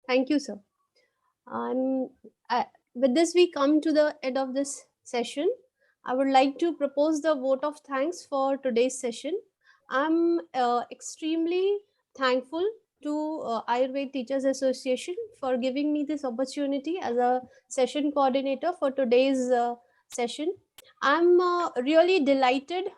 Thank you, sir. Um, I, with this, we come to the end of this session. I would like to propose the vote of thanks for today's session. I'm extremely thankful to Ayurved Teachers Association for giving me this opportunity as a session coordinator for today's session. I'm really delighted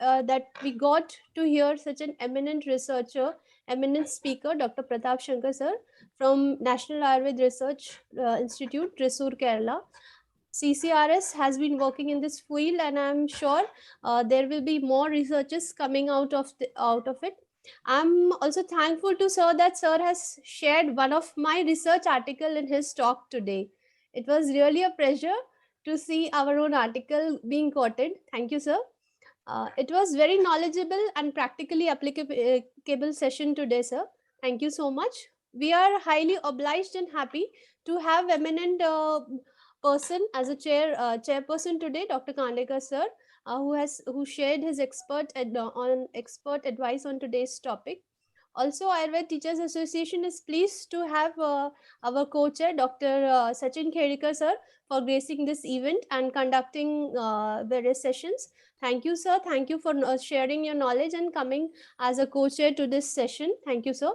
that we got to hear such an eminent researcher, eminent speaker, Dr. Pratap Shankar sir from National Ayurved Research Institute, Thrissur, Kerala. CCRS has been working in this field, and I'm sure there will be more researches coming out of it. I'm also thankful to sir that sir has shared one of my research article in his talk today. It was really a pleasure to see our own article being quoted. Thank you, sir. It was very knowledgeable and practically applicable session today, sir. Thank you so much. We are highly obliged and happy to have eminent person as a chairperson today, Dr. Kandekar sir, who shared his on expert advice on today's topic. Also, Ayurved Teachers Association is pleased to have our co-chair, Dr. Sachin Khedikar sir, for gracing this event and conducting various sessions. Thank you, sir. Thank you for sharing your knowledge and coming as a co-chair to this session. Thank you, sir.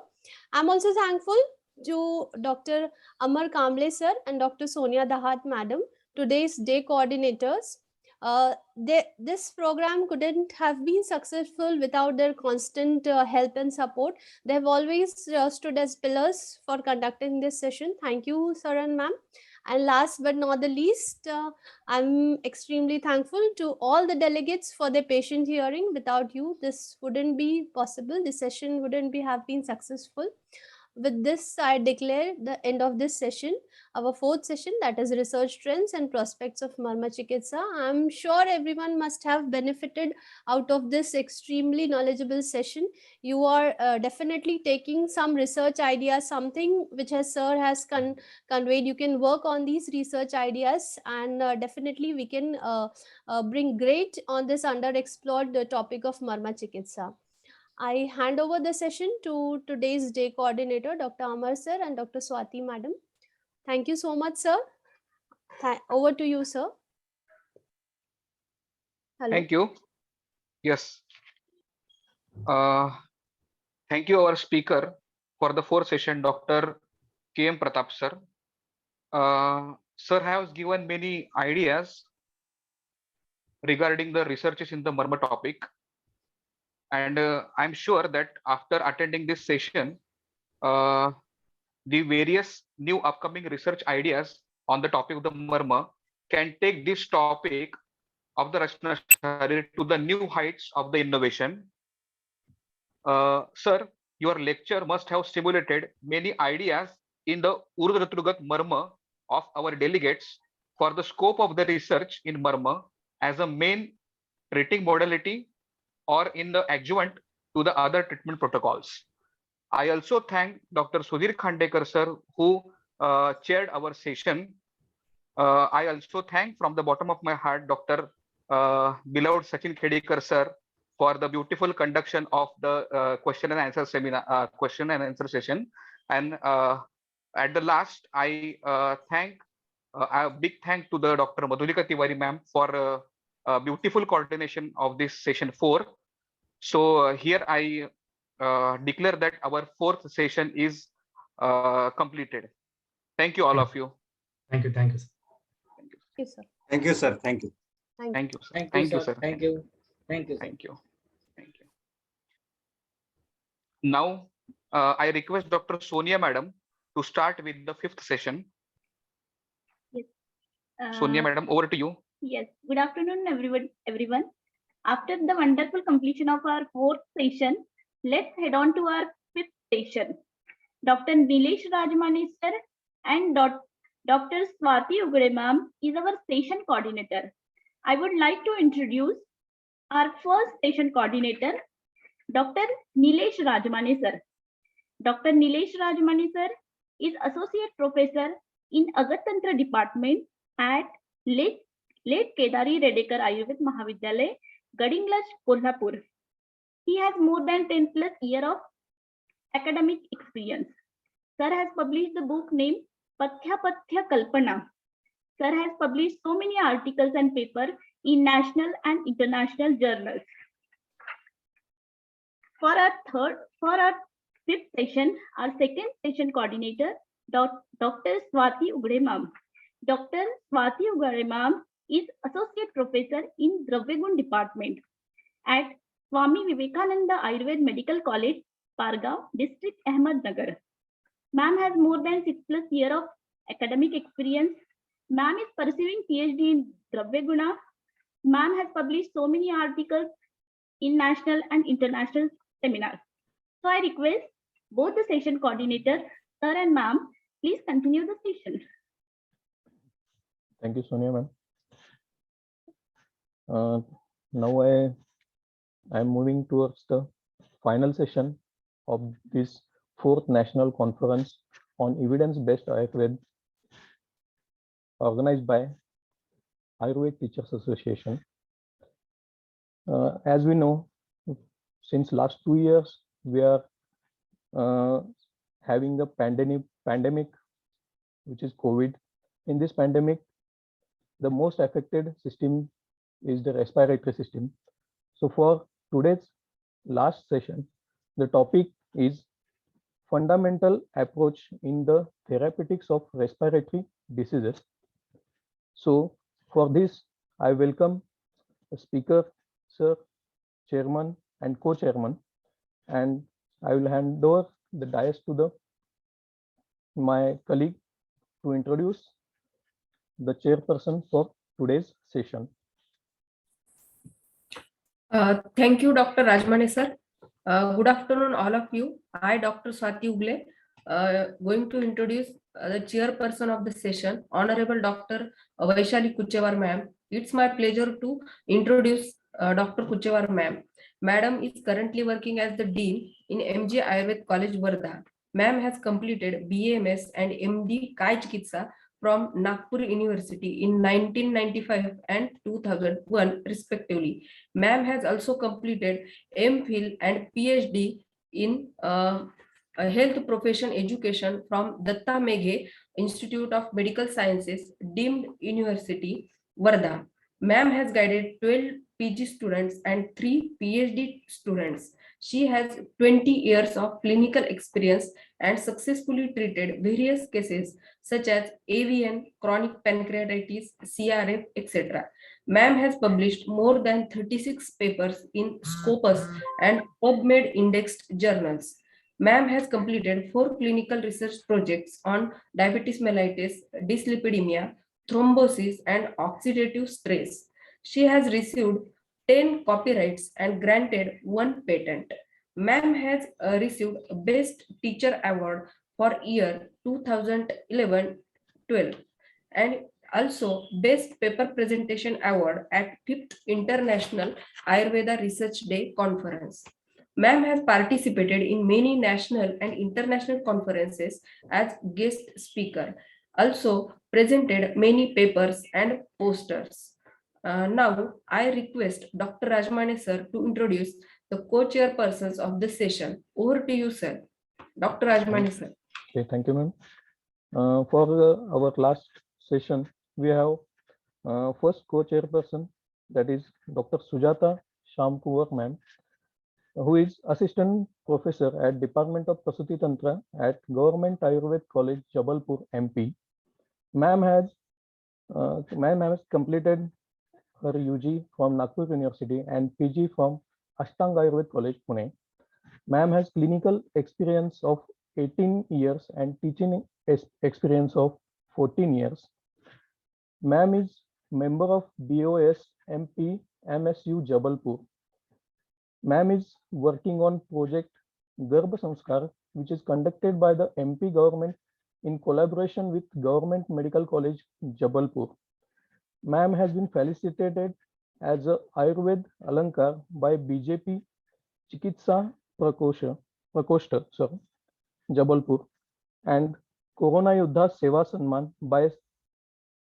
I'm also thankful to Dr. Amar Kamble, sir, and Dr. Sonia Dahat, madam, today's day coordinators. This program couldn't have been successful without their constant help and support. They have always stood as pillars for conducting this session. Thank you, sir and ma'am. And last but not the least, I'm extremely thankful to all the delegates for their patient hearing. Without you, this wouldn't be possible. This session wouldn't be have been successful. With this, I declare the end of this session, our fourth session, that is research trends and prospects of Marma Chikitsa. I'm sure everyone must have benefited out of this extremely knowledgeable session. You are definitely taking some research ideas, something which has sir has conveyed. You can work on these research ideas, and definitely we can bring great on this underexplored topic of Marma Chikitsa. I hand over the session to today's day coordinator, Dr. Amar sir and Dr. Swati madam. Thank you so much, sir. Over to you, sir. Hello. Thank you. Yes. Thank you, our speaker, for the fourth session, Dr. K.M. Pratap sir. Sir has given many ideas regarding the researches in the Marma topic. And I'm sure that after attending this session, the various new upcoming research ideas on the topic of the Marma can take this topic of the Rachna Sharir to the new heights of the innovation. Sir, your lecture must have stimulated many ideas in the Urdhratrugat Marma of our delegates for the scope of the research in Marma as a main treating modality or in the adjuvant to the other treatment protocols. I also thank Dr. Sudhir Khandekar sir, who chaired our session. I also thank from the bottom of my heart Dr. Beloved Sachin Khedikar sir for the beautiful conduction of the question and answer seminar, question and answer session. And at the last, I thank a big thank to the Dr. Madhulika Tiwari ma'am for beautiful coordination of this session 4. So here I declare that our fourth session is completed. Thank you, all of you. Thank you. Thank you. Thank you, sir. Thank you, sir. Thank you. Thank you, sir. Thank you, sir. Thank you. Thank you. Thank you. Thank you. Now, I request Dr. Sonia madam to start with the fifth session. Yes. Sonia madam, over to you. Yes. Good afternoon, everyone. After the wonderful completion of our fourth session, let's head on to our fifth session. Dr. Nilesh Rajmani sir and Dr. Swati Ugade ma'am is our session coordinator. I would like to introduce our first session coordinator, Dr. Nilesh Rajmani sir. Dr. Nilesh Rajmani sir is associate professor in Agattantra department at Late Kedari Redekar Ayurved Mahavidyalay, Gadinglaj, Kolhapur. He has more than 10+ years of academic experience. Sir has published the book named Pathya Pathya Kalpana. Sir has published so many articles and papers in national and international journals. For our fifth session, our second session coordinator, Dr. Swati Ugade ma'am. Dr. Swati Ugade ma'am is associate professor in Dravyagun department at Swami Vivekananda Ayurved Medical College, Pargaon, District Ahmednagar. Ma'am has more than 6+ years of academic experience. Ma'am is pursuing PhD in Dravyaguna. Ma'am has published so many articles in national and international seminars. So I request both the session coordinator, sir and ma'am, please continue the session. Thank you, Sonia ma'am. Now I am moving towards the final session of this 4th National Conference on Evidence-Based Ayurveda organized by Ayurveda Teachers Association. As we know, since last 2 years, we are having a pandemic, which is COVID. In this pandemic, the most affected system is the respiratory system. So for today's last session, the topic is fundamental approach in the therapeutics of respiratory diseases. So for this, I welcome the speaker, sir, chairman and co-chairman, and I will hand over the dais to my colleague to introduce the chairperson for today's session. Thank you, Dr. Rajmane sir. Good afternoon, all of you. I, Dr. Swati Ugade, going to introduce the chairperson of the session, Honorable Dr. Vaishali Kuchewar ma'am. It's my pleasure to introduce Dr. Kuchewar ma'am. Madam is currently working as the Dean in MG Ayurved College, Wardha. Ma'am has completed BAMS and MD Kai Chikitsa from Nagpur University in 1995 and 2001 respectively. Ma'am has also completed MPhil and PhD in health profession education from Datta Meghe Institute of Medical Sciences, deemed University, Wardha. Ma'am has guided 12 PG students and 3 PhD students. She has 20 years of clinical experience and successfully treated various cases such as AVN, chronic pancreatitis, CRF, etc. Ma'am has published more than 36 papers in Scopus and PubMed indexed journals. Ma'am has completed 4 clinical research projects on diabetes mellitus, dyslipidemia, thrombosis, and oxidative stress. She has received 10 copyrights and granted 1 patent. Ma'am has received Best Teacher Award for year 2011-12 and also Best Paper Presentation Award at 5th International Ayurveda Research Day Conference. Ma'am has participated in many national and international conferences as guest speaker, also presented many papers and posters. Now, I request Dr. Rajmane sir to introduce the co-chairpersons of the session. Over to you, sir. Dr. Rajmane sir. Okay, thank you, ma'am. For our last session, we have first co-chairperson, that is Dr. Sujata Shamkuvar ma'am, who is assistant professor at Department of Prasuti Tantra at Government Ayurved College, Jabalpur, MP. Ma'am has completed her UG from Nagpur University and PG from Ashtanga Ayurved College, Pune. Ma'am has clinical experience of 18 years and teaching experience of 14 years. Ma'am is member of BOS MP MSU Jabalpur. Ma'am is working on project Garbha Samskar, which is conducted by the MP government in collaboration with Government Medical College, Jabalpur. Ma'am has been felicitated as a Ayurved Alankar by BJP Chikitsa Prakoshta, Jabalpur, and Corona Yuddha Seva Sanman by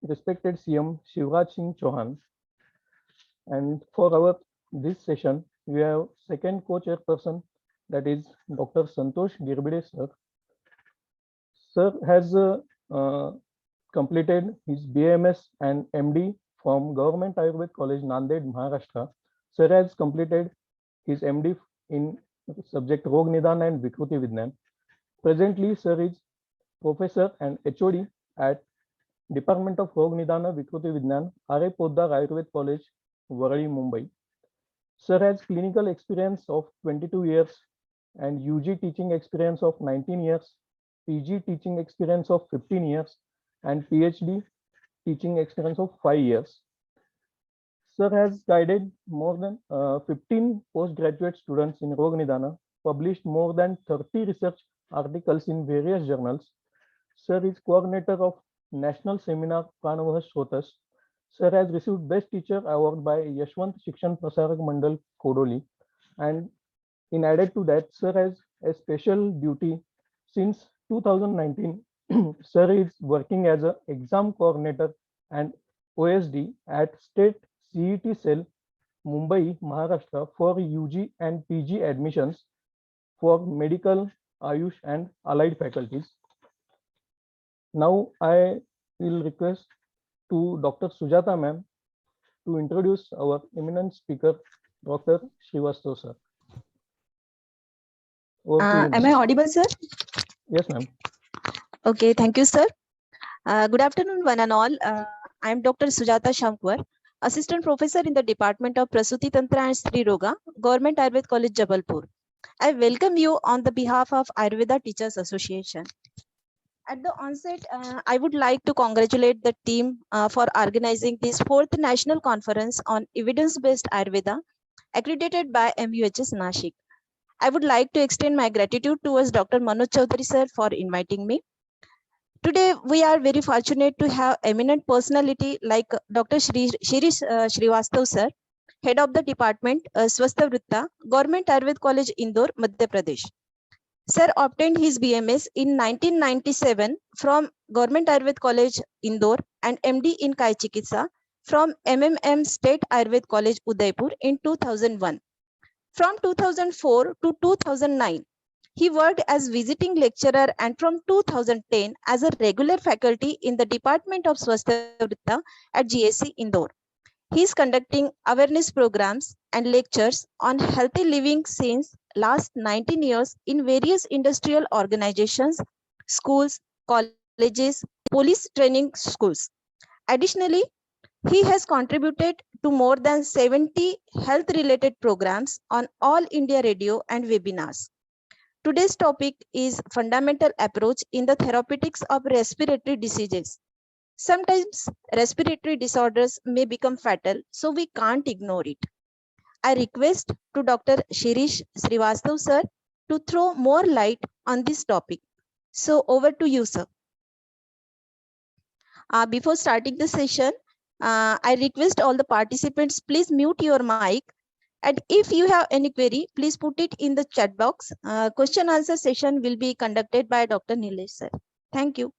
respected CM Shivraj Singh Chauhan. And for our this session, we have second co-chairperson, that is Dr. Santosh Girbide sir. Sir has completed his BMS and MD from Government Ayurved College, Nanded, Maharashtra. Sir has completed his MD in subject Rog Nidan and Vikruti Vignan. Presently, Sir is Professor and HOD at Department of Rog Nidana Vikruti Vignan, R.A. Poddar Ayurved College, Waradi, Mumbai. Sir has clinical experience of 22 years and UG teaching experience of 19 years, PG teaching experience of 15 years, and PhD teaching experience of 5 years. Sir has guided more than 15 postgraduate students in Rog Nidana, published more than 30 research articles in various journals. Sir is coordinator of National Seminar Pranavah Shrotas. Sir has received Best Teacher Award by Yashwant Shikshan Prasarak Mandal, Kodoli. And in added to that, Sir has a special duty since 2019. Sir is working as an exam coordinator and OSD at State CET Cell, Mumbai, Maharashtra for UG and PG admissions for medical, Ayush and allied faculties. Now I will request to Dr. Sujata ma'am to introduce our eminent speaker, Dr. Srivastava sir. Over to you, Am I audible, sir? Yes, ma'am. Okay, thank you, sir. Good afternoon, one and all. I am Dr. Sujata Shamkwar, Assistant Professor in the Department of Prasuti Tantra and Stri Roga, Government Ayurved College, Jabalpur. I welcome you on the behalf of Ayurveda Teachers Association. At the onset, I would like to congratulate the team for organizing this 4th National Conference on Evidence-Based Ayurveda, accredited by MUHS Nashik. I would like to extend my gratitude towards Dr. Manoj Chaudhary sir for inviting me. Today, we are very fortunate to have eminent personality like Dr. Shirish Srivastava sir, Head of the Department, Swastha Vritta, Government Ayurved College, Indore, Madhya Pradesh. Sir obtained his BMS in 1997 from Government Ayurved College, Indore, and MD in Kai Chikitsa from MMM State Ayurved College, Udaipur in 2001. From 2004 to 2009, he worked as visiting lecturer and from 2010 as a regular faculty in the Department of Swastha Vritta at GSC Indore. He is conducting awareness programs and lectures on healthy living since last 19 years in various industrial organizations, schools, colleges, police training schools. Additionally, he has contributed to more than 70 health-related programs on All India Radio and webinars. Today's topic is fundamental approach in the therapeutics of respiratory diseases. Sometimes respiratory disorders may become fatal, so we can't ignore it. I request to Dr. Shirish Srivastava sir to throw more light on this topic. So over to you, sir. Before starting the session, I request all the participants, please mute your mic. And if you have any query, please put it in the chat box. Question answer session will be conducted by Dr. Nilesh sir. Thank you.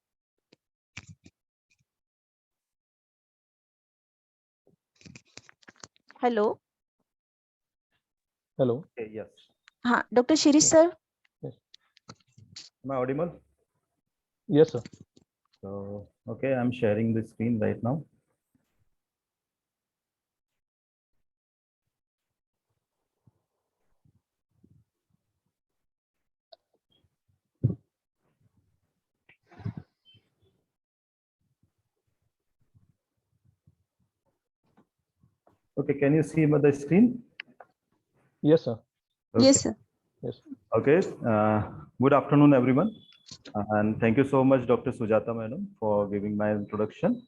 Hello. Hello. Okay, yes. Dr. Shirish sir. Yes. Am I audible? Yes, sir. So, okay, I'm sharing the screen right now. Okay, can you see the screen? Yes, sir. Okay. Yes, sir. Yes. Okay. Good afternoon, everyone. And thank you so much, Dr. Sujata Madam, for giving my introduction.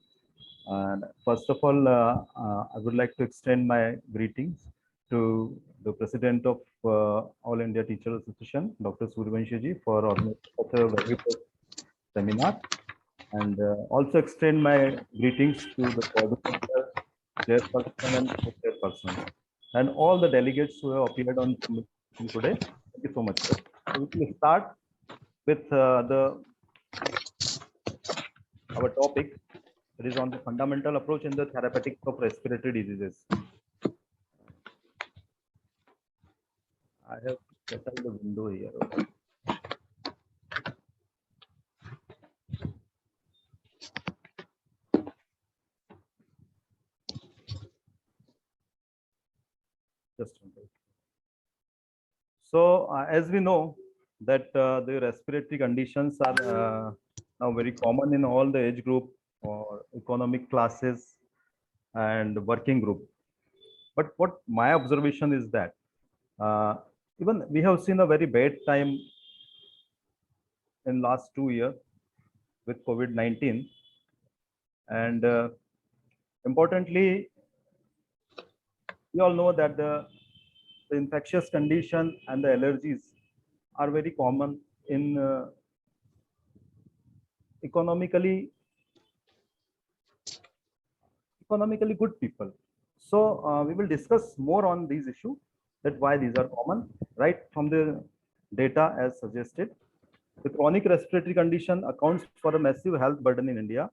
And first of all, I would like to extend my greetings to the President of All India Teacher Association, Dr. Suryavanshi ji, for organizing such a very good seminar. And also extend my greetings to the coordinator, chairperson, and co-chairperson, and all the delegates who have appeared on today. Thank you so much, sir. So we will start with our topic. It is on the fundamental approach in the therapeutics of respiratory diseases. I have set up the window here. just one minute. So as we know that the respiratory conditions are now very common in all the age group or economic classes and working group. But what my observation is that even we have seen a very bad time in last 2 years with COVID-19, and importantly, we all know that the infectious condition and the allergies are very common in economically good people. So we will discuss more on these issues, that why these are common, right from the data as suggested. The chronic respiratory condition accounts for a massive health burden in India.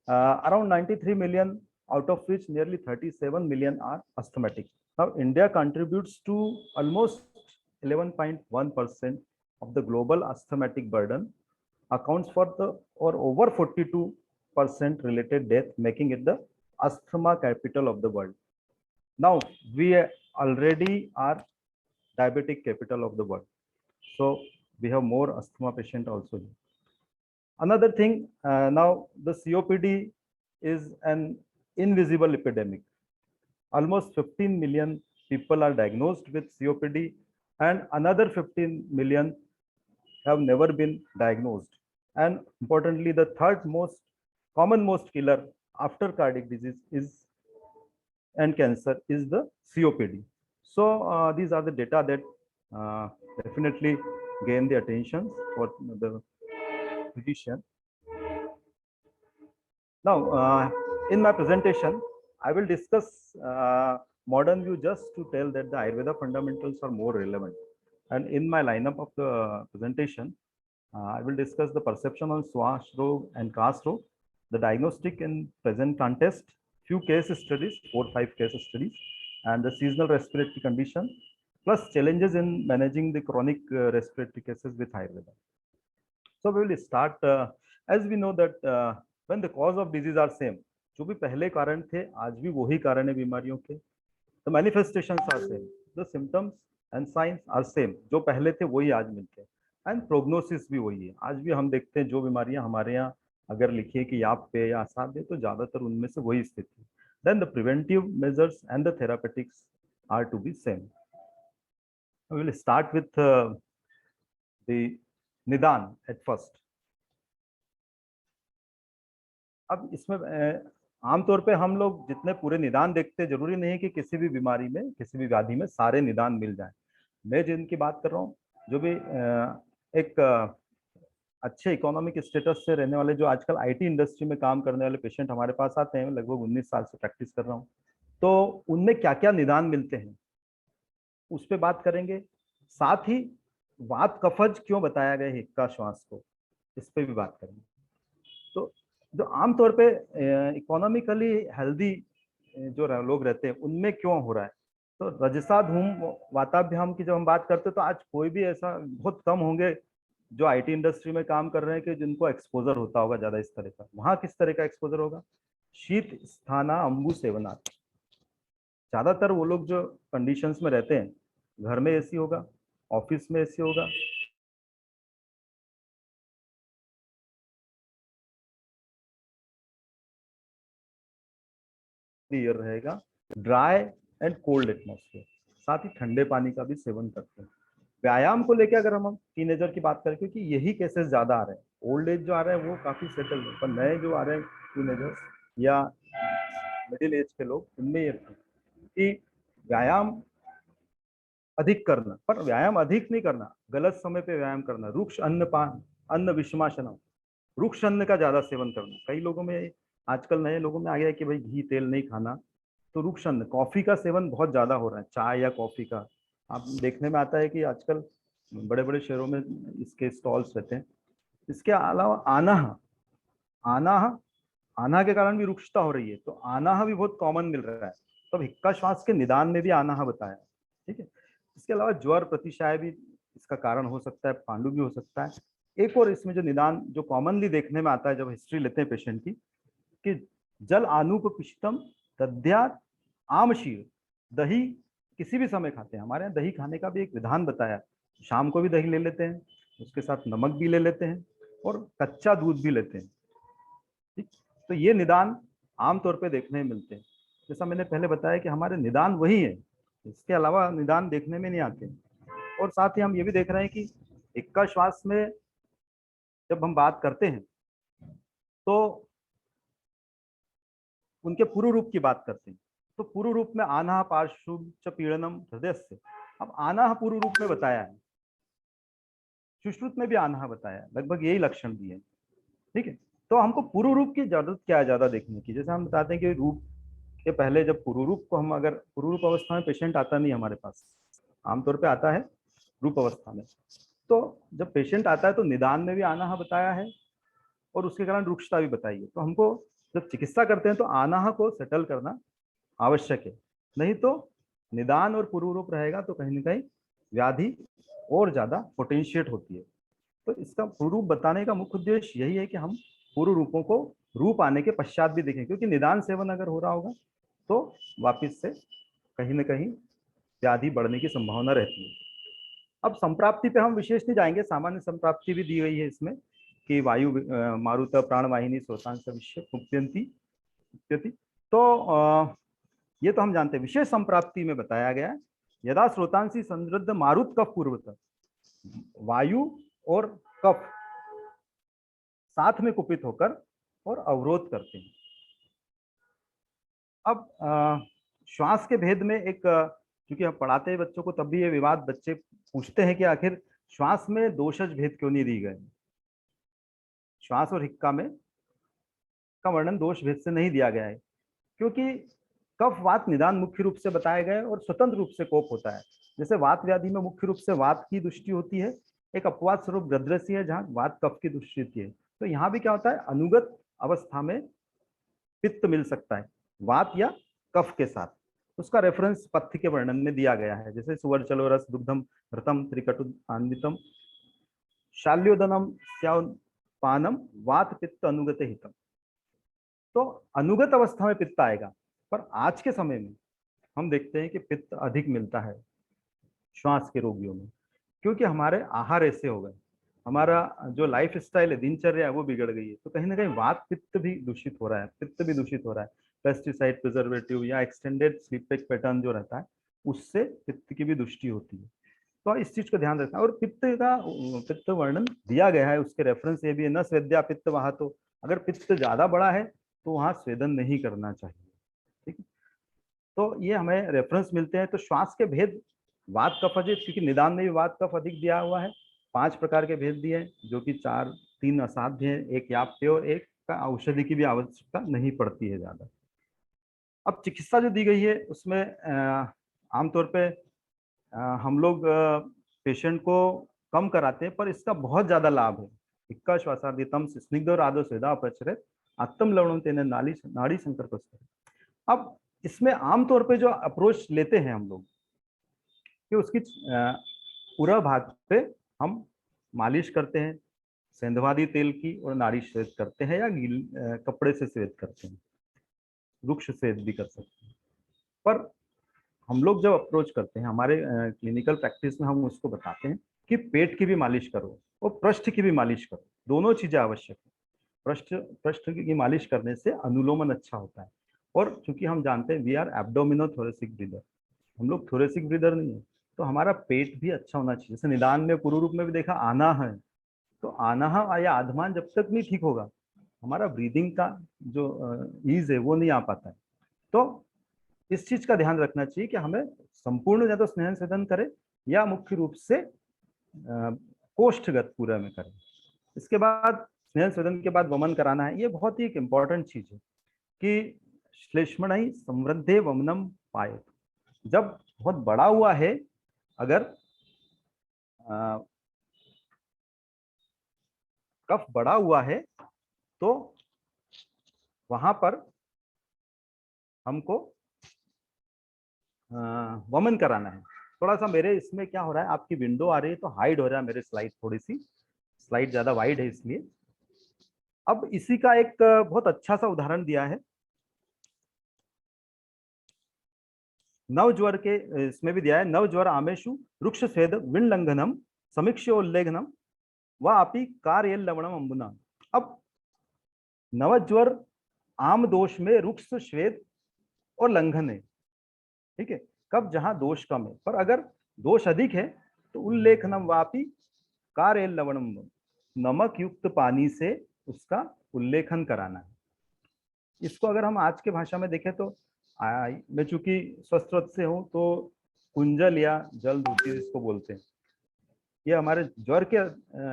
Around 93 million, out of which nearly 37 million are asthmatic. Now, India contributes to almost 11.1% of the global asthmatic burden, accounts for the or over 42% related death, making it the asthma capital of the world. Now, we already are diabetic capital of the world. So we have more asthma patient also. Another thing, now the COPD is an invisible epidemic. Almost 15 million people are diagnosed with COPD, and another 15 million have never been diagnosed. And importantly, the third most killer after cardiac disease is and cancer is the COPD. So these are the data that definitely gain the attention for the physician. Now, in my presentation, I will discuss modern view just to tell that the Ayurveda fundamentals are more relevant. And in my lineup of the presentation, I will discuss the perception on Swash Rog and Kas Rog, the diagnostic in present context, few case studies, 4-5 case studies, and the seasonal respiratory condition, plus challenges in managing the chronic respiratory cases with Ayurveda. So we will start, as we know that when the cause of disease are same, जो भी पहले कारण थे आज भी वही कारण है बीमारियों के, the manifestations are same, the symptoms and signs are same, जो पहले थे वही आज मिलते हैं, and prognosis भी वही है. आज भी हम देखते हैं जो बीमारियां हमारे यहाँ अगर लिखिए कि आप पे या आसाद है तो ज्यादातर उनमें से वही स्थिति. Then the preventive measures and the therapeutics are to be same. We will start with the निदान at first. अब इसमें आमतौर पे हम लोग जितने पूरे निदान देखते हैं, जरूरी नहीं है कि किसी भी बीमारी में, किसी भी व्याधि में सारे निदान मिल जाएं. मैं जिनकी बात कर रहा हूँ, जो भी एक अच्छे इकोनॉमिक स्टेटस से रहने वाले, जो आजकल आईटी इंडस्ट्री में काम करने वाले पेशेंट हमारे पास आते हैं, लगभग 19 साल से प्रैक्टिस कर रहा हूँ, तो उनमें क्या क्या निदान मिलते हैं उस पर बात करेंगे. साथ ही वात कफज क्यों बताया गया हिक्का श्वास को, इस पर भी बात करेंगे. तो जो आमतौर पे इकोनॉमिकली हेल्दी जो लोग रहते हैं उनमें क्यों हो रहा है, तो रजसा धूम वाताभ्याम की जब हम बात करते हैं तो आज कोई भी ऐसा बहुत कम होंगे जो आईटी इंडस्ट्री में काम कर रहे हैं कि जिनको एक्सपोजर होता होगा ज्यादा इस तरह का. वहां किस तरह का एक्सपोजर होगा, शीत स्थाना अंबु सेवनाथ. ज्यादातर वो लोग जो कंडीशंस में रहते हैं, घर में एसी होगा, ऑफिस में एसी होगा, ईयर रहेगा, ड्राई एंड कोल्ड एटमॉस्फेयर, साथ ही ठंडे पानी का भी सेवन करते हैं. व्यायाम को लेकर अगर हम टीनेजर की बात करें, क्योंकि यही केसेस ज्यादा आ रहे हैं, ओल्ड एज जो आ रहे हैं वो काफी सेटल है, पर नए जो आ रहे हैं टीनेजर्स या मिडिल एज के लोग, उनमें ये कि व्यायाम अधिक करना, पर व्यायाम अधिक नहीं करना, गलत समय पे व्यायाम करना, रुक्ष अन्नपान अन्न विषमाशनम, रुक्ष अन्न का ज्यादा सेवन करना. कई लोगों में आजकल नए लोगों में आ गया है कि भाई घी तेल नहीं खाना, तो रुक्ष अन्न, कॉफी का सेवन बहुत ज्यादा हो रहा है, चाय या कॉफी का. आप देखने में आता है कि आजकल बड़े बड़े शहरों में इसके स्टॉल्स रहते हैं. इसके अलावा आनाह के कारण भी रुक्षता हो रही है, तो आनाह भी बहुत कॉमन मिल रहा है. तो हिक्का श्वास के निदान में भी आनाह बताया, ठीक है. इसके अलावा ज्वर प्रतिशाय भी इसका कारण हो सकता है, पांडु भी हो सकता है. एक और इसमें जो निदान जो कॉमनली देखने में आता है जब हिस्ट्री लेते हैं पेशेंट की, कि जल आनुप पिष्टम दध्यात आमशीर, दही किसी भी समय खाते हैं। हमारे यहाँ दही खाने का भी एक विधान बताया, शाम को भी दही ले लेते हैं, उसके साथ नमक भी ले लेते हैं और कच्चा दूध भी लेते हैं। ठीक, तो ये निदान आमतौर पे देखने में मिलते हैं। जैसा मैंने पहले बताया कि हमारे निदान वही है, इसके अलावा निदान देखने में नहीं आते। और साथ ही हम ये भी देख रहे हैं कि एक्का श्वास में जब हम बात करते हैं तो उनके पूर्व रूप की बात करते हैं। तो पूर्व रूप में आनाह पार्श्व च पीड़नम हृदय से, अब आनाह पूर्व रूप में बताया है, सुश्रुत में भी आनाह बताया है, लगभग यही लक्षण दिए। ठीक है, तो हमको पूर्व रूप की जरूरत क्या है ज्यादा देखने की। जैसे हम बताते हैं कि रूप के पहले जब पूर्व रूप को हम अगर पूर्व रूप अवस्था में पेशेंट आता नहीं हमारे पास, आमतौर पे आता है रूप अवस्था में, तो जब पेशेंट आता है तो निदान में भी आनाह बताया है और उसके कारण रुक्षता भी बताई है। तो हमको जब चिकित्सा करते हैं तो आनाह को सेटल करना आवश्यक है, नहीं तो निदान और पूर्व रूप रहेगा तो कहीं ना कहीं व्याधि और ज्यादा पोटेंशिएट होती है। तो इसका पूर्व रूप बताने का मुख्य उद्देश्य यही है कि हम पूर्व रूपों को रूप आने के पश्चात भी देखें, क्योंकि निदान सेवन अगर हो रहा होगा तो वापिस से कहीं ना कहीं व्याधि बढ़ने की संभावना रहती है। अब संप्राप्ति पे हम विशेष नहीं जाएंगे, सामान्य संप्राप्ति भी दी गई है इसमें कि वायु मारुत प्राणवाहिनी स्रोतांश विषय मुक्त्यंती। तो ये तो हम जानते हैं। विशेष संप्राप्ति में बताया गया यदा स्रोतांशी समृद्ध मारुत कफ पूर्वत, वायु और कफ साथ में कुपित होकर और अवरोध करते हैं। अब श्वास के भेद में एक, क्योंकि हम पढ़ाते हैं बच्चों को तब भी ये विवाद बच्चे पूछते हैं कि आखिर श्वास में दोषज भेद क्यों नहीं दी गए। श्वास और हिक्का में का वर्णन दोष भेद से नहीं दिया गया है, क्योंकि कफ वात निदान मुख्य रूप से बताया गया है और स्वतंत्र रूप से कोप होता है। जैसे वात व्याधि में मुख्य रूप से वात की दृष्टि होती है, एक अपवाद स्वरूप गृध्रसी है जहाँ वात कफ की दृष्टि होती है। तो यहाँ भी क्या होता है, अनुगत अवस्था में पित्त मिल सकता है वात या कफ के साथ, उसका रेफरेंस पथ्य के वर्णन में दिया गया है। जैसे सुवर चलो रस दुग्धम घृतम त्रिकटु आन्वितम शाल्योदनम स्यापानम वात पित्त अनुगत हितम। तो अनुगत अवस्था में पित्त आएगा, पर आज के समय में हम देखते हैं कि पित्त अधिक मिलता है श्वास के रोगियों में, क्योंकि हमारे आहार ऐसे हो गए, हमारा जो लाइफ स्टाइल है, दिनचर्या है, वो बिगड़ गई है। तो कहीं ना कहीं वात पित्त भी दूषित हो रहा है, पित्त भी दूषित हो रहा है। पेस्टिसाइड, प्रिजर्वेटिव या एक्सटेंडेड स्लीप वेक पैटर्न जो रहता है उससे पित्त की भी दृष्टि होती है। तो इस चीज को ध्यान रखना। और पित्त वर्णन दिया गया है, उसके रेफरेंस ये भी है, न स्वेद्या पित्त वहां, तो अगर पित्त ज्यादा बड़ा है तो वहां स्वेदन नहीं करना चाहिए। ठीक है, तो ये हमें रेफरेंस मिलते हैं। तो श्वास के भेद वात कफ अजित, क्योंकि निदान में भी वात कफ अधिक दिया हुआ है, 5 प्रकार के भेद दिए हैं, जो कि 3 असाध्य है, 1 याप्य और 1 का औषधि की भी आवश्यकता नहीं पड़ती है ज्यादा। अब चिकित्सा जो दी गई है उसमें आमतौर पे हम लोग पेशेंट को कम कराते हैं, पर इसका बहुत ज्यादा लाभ है। इक्का श्वासादितम स्निग्ध और आदो स्वेदा प्रचरित आत्म लवणम तेन नाड़ी संकल्प। अब इसमें आमतौर पे जो अप्रोच लेते हैं हम लोग कि उसकी पूरा भाग पे हम मालिश करते हैं सेंधवादी तेल की और नाड़ी स्वेद करते हैं, या कपड़े से स्वेद करते हैं, वृक्ष स्वेद भी कर सकते हैं। पर हम लोग जब अप्रोच करते हैं हमारे क्लिनिकल प्रैक्टिस में, हम उसको बताते हैं कि पेट की भी मालिश करो और पृष्ठ की भी मालिश करो, दोनों चीजें आवश्यक है। पृष्ठ की मालिश करने से अनुलोमन अच्छा होता है। और चूंकि हम जानते हैं वी आर एब्डोमिनोथोरेसिक ब्रीदर, हम लोग थोरेसिक ब्रीदर नहीं है, तो हमारा पेट भी अच्छा होना चाहिए। जैसे निदान में पूर्व रूप में भी देखा आना है, तो आना या आधमान जब तक नहीं ठीक होगा हमारा ब्रीदिंग का जो ईज है वो नहीं आ पाता है। तो इस चीज का ध्यान रखना चाहिए कि हमें संपूर्ण या तो स्नेहन सेदन करें या मुख्य रूप से कोष्ठगत पूरा में करें। इसके बाद स्नेहन सेदन के बाद वमन कराना है। ये बहुत ही एक इम्पॉर्टेंट चीज है कि श्लेष्मणि समृद्धे वमनम पाए। जब बहुत बड़ा हुआ है, अगर कफ बड़ा हुआ है तो वहां पर हमको वमन कराना है। थोड़ा सा मेरे इसमें क्या हो रहा है, आपकी विंडो आ रही है तो हाइड हो रहा है मेरे स्लाइड, थोड़ी सी स्लाइड ज्यादा वाइड है इसलिए। अब इसी का एक बहुत अच्छा सा उदाहरण दिया है। नव ज्वर के इसमें भी दिया है, नव ज्वर आमेशु रुक्ष स्वेद विणलंघनम समीक्षोल्लेघनम व अपि कार्य लवणम अंबुना। अब नवज्वर आम दोष में रुक्ष स्वेद और लंघन है, ठीक है, कब जहां दोष कम है, पर अगर दोष अधिक है तो उल्लेखनम वापि कार्य लवणम, नमक युक्त पानी से उसका उल्लेखन कराना है। इसको अगर हम आज के भाषा में देखें तो मैं चूंकि स्वस्थ से हूं तो कुंजल या जल धूती जिसको बोलते हैं, ये हमारे ज्वर के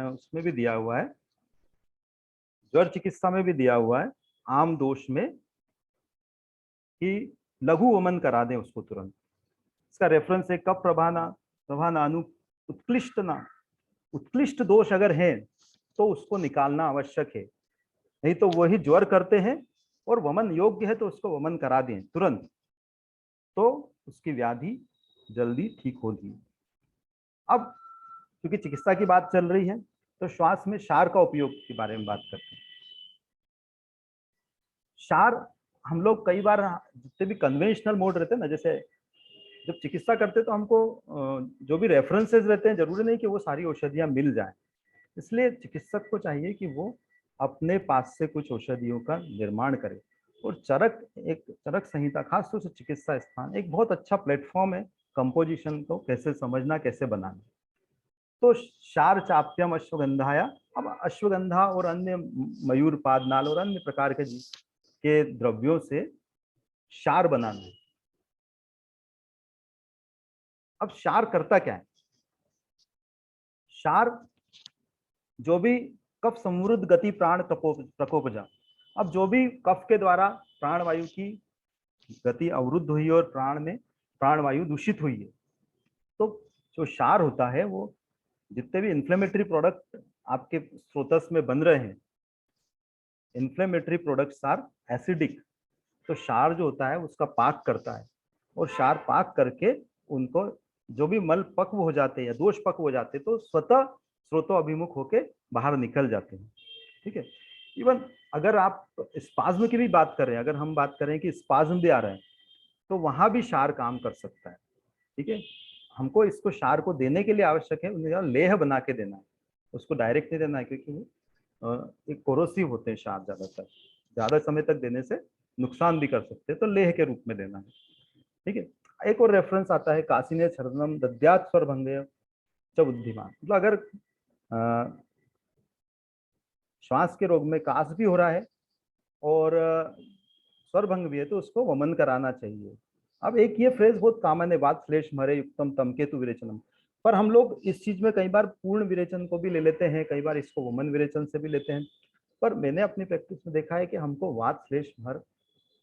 उसमें भी दिया हुआ है, ज्वर चिकित्सा में भी दिया हुआ है, आम दोष में कि लघु वमन करा दें उसको तुरंत। इसका रेफरेंस है कफ प्रभानानु उत्कृष्ट दोष अगर है तो उसको निकालना आवश्यक है, नहीं तो वही ज्वर करते हैं और वमन योग्य है तो उसको वमन करा दें तुरंत, तो उसकी व्याधि जल्दी ठीक होगी। अब क्योंकि चिकित्सा की बात चल रही है तो श्वास में क्षार का उपयोग के बारे में बात करते हैं। क्षार हम लोग कई बार जितने भी कन्वेंशनल मोड रहते हैं ना, जैसे जब चिकित्सा करते हैं तो हमको जो भी रेफरेंसेस रहते हैं जरूरी नहीं कि वो सारी औषधियां मिल जाएं, इसलिए चिकित्सक को चाहिए कि वो अपने पास से कुछ औषधियों का निर्माण करे। और चरक संहिता खासतौर से चिकित्सा स्थान एक बहुत अच्छा प्लेटफॉर्म है कंपोजिशन को कैसे समझना, कैसे बनाना। तो क्षार चाप्यम अश्वगंधाया, अब अश्वगंधा और अन्य मयूर पादनाल और अन्य प्रकार के द्रव्यों से क्षार बनाना है। अब क्षार करता क्या है? क्षार जो भी कफ समृद्ध गति प्राण प्रकोपजा, अब जो भी कफ के द्वारा प्राणवायु की गति अवरुद्ध हुई और प्राण में प्राणवायु दूषित हुई है, तो जो क्षार होता है वो जितने भी इन्फ्लेमेटरी प्रोडक्ट आपके स्रोतस में बन रहे हैं, इन्फ्लेमेटरी प्रोडक्ट्स आर एसिडिक, तो क्षार जो होता है उसका पाक करता है, और क्षार पाक करके उनको जो भी मल पक्व हो जाते हैं या दोष पक्व हो जाते हैं तो स्वतः स्रोतो अभिमुख होके बाहर निकल जाते हैं, ठीक है। इवन अगर आप स्पाज्म की भी बात करें, अगर हम बात करें कि स्पाज्म भी आ रहे हैं तो वहां भी क्षार काम कर सकता है, ठीक है। हमको इसको क्षार को देने के लिए आवश्यक है उन्हें लेह बना के देना है, उसको डायरेक्ट नहीं देना है, क्योंकि वो एक कोरोसिव होते हैं क्षार, ज्यादा समय तक देने से नुकसान भी कर सकते हैं, तो लेह के रूप में देना है, ठीक है। एक और रेफरेंस आता है कासिने छर्दनम दद्यात् स्वर भंगे च बुद्धिमान, मतलब अगर श्वास के रोग में कास भी हो रहा है और स्वर भंग भी है तो उसको वमन कराना चाहिए। अब एक ये फ्रेज बहुत कॉमन है, वात श्लेष मरे युक्तम तम केतु विरेचनम, पर हम लोग इस चीज में कई बार पूर्ण विरेचन को भी ले लेते हैं, कई बार इसको वमन विरेचन से भी लेते हैं, पर मैंने अपनी प्रैक्टिस में देखा है कि हमको वात श्लेष भर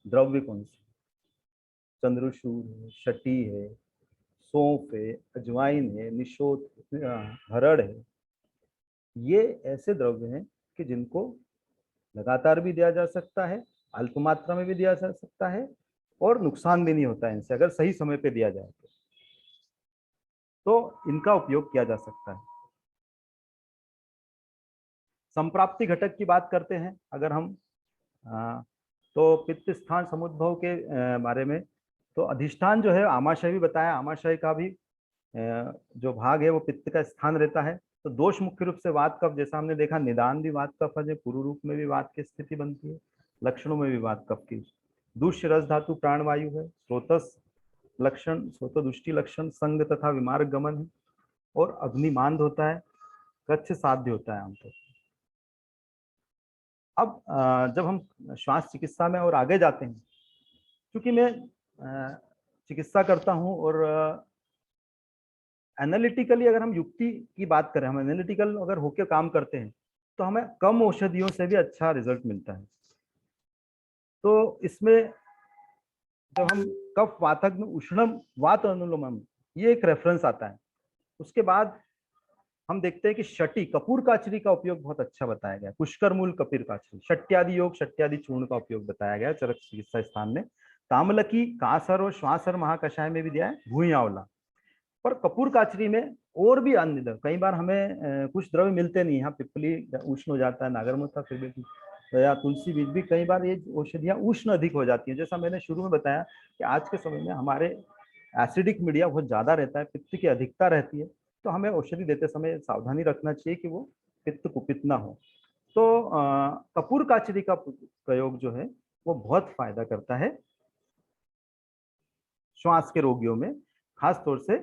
द्रव्य कौन से, चंद्रशूल है, शटी है, सौंफ है, अजवाइन है, निशोत, हरड़ है, ये ऐसे द्रव्य हैं कि जिनको लगातार भी दिया जा सकता है, अल्प मात्रा में भी दिया जा सकता है, और नुकसान भी नहीं होता है इनसे अगर सही समय पे दिया जाए तो इनका उपयोग किया जा सकता है। संप्राप्ति घटक की बात करते हैं अगर हम, तो पित्त स्थान समुद्भव के बारे में, तो अधिष्ठान जो है आमाशय भी बताया, आमाशय का भी जो भाग है वो पित्त का स्थान रहता है। तो दोष मुख्य रूप से वात कफ, जैसा हमने देखा निदान भी वात कफ है, पूर्व रूप में भी वात की स्थिति बनती है, लक्षणों में भी वात कफ की। दूष्य रस धातु प्राणवायु है, स्रोतस लक्षण स्रोतदुष्टि लक्षण संग तथा विमार्ग गमन है, और अग्निमांद होता है, कच्छ साध्य होता है आमतौर। अब जब हम श्वास चिकित्सा में और आगे जाते हैं, क्योंकि मैं चिकित्सा करता हूं और एनालिटिकली अगर हम युक्ति की बात करें, हम एनालिटिकल अगर होकर काम करते हैं तो हमें कम औषधियों से भी अच्छा रिजल्ट मिलता है। तो इसमें जब हम कफ वातक में उष्णम वात अनुलोमम, ये एक रेफरेंस आता है। उसके बाद हम देखते हैं कि शटी कपूर काचरी का उपयोग बहुत अच्छा बताया गया, पुष्कर मूल कपूर काचरी, शट्यादि योग शट्यादि चूर्ण का उपयोग बताया गया चरक चिकित्सा स्थान में। तामलकी कासर और श्वासर महाकषाय में भी दिया है, भूई आंवला। पर कपूर काचरी में और भी अन्य द्रव्य, कई बार हमें कुछ द्रव्य मिलते नहीं, यहाँ पिपली उष्ण हो जाता है, नागरमोथा फिर भी, या तुलसी बीज भी, कई बार ये औषधियाँ उष्ण अधिक हो जाती हैं। जैसा मैंने शुरू में बताया कि आज के समय में हमारे एसिडिक मीडिया बहुत ज्यादा रहता है, पित्त की अधिकता रहती है, तो हमें औषधि देते समय सावधानी रखना चाहिए कि वो पित्त कुपित ना हो। तो कपूर काचरी का प्रयोग जो है वो बहुत फायदा करता है श्वास के रोगियों में, खास तौर से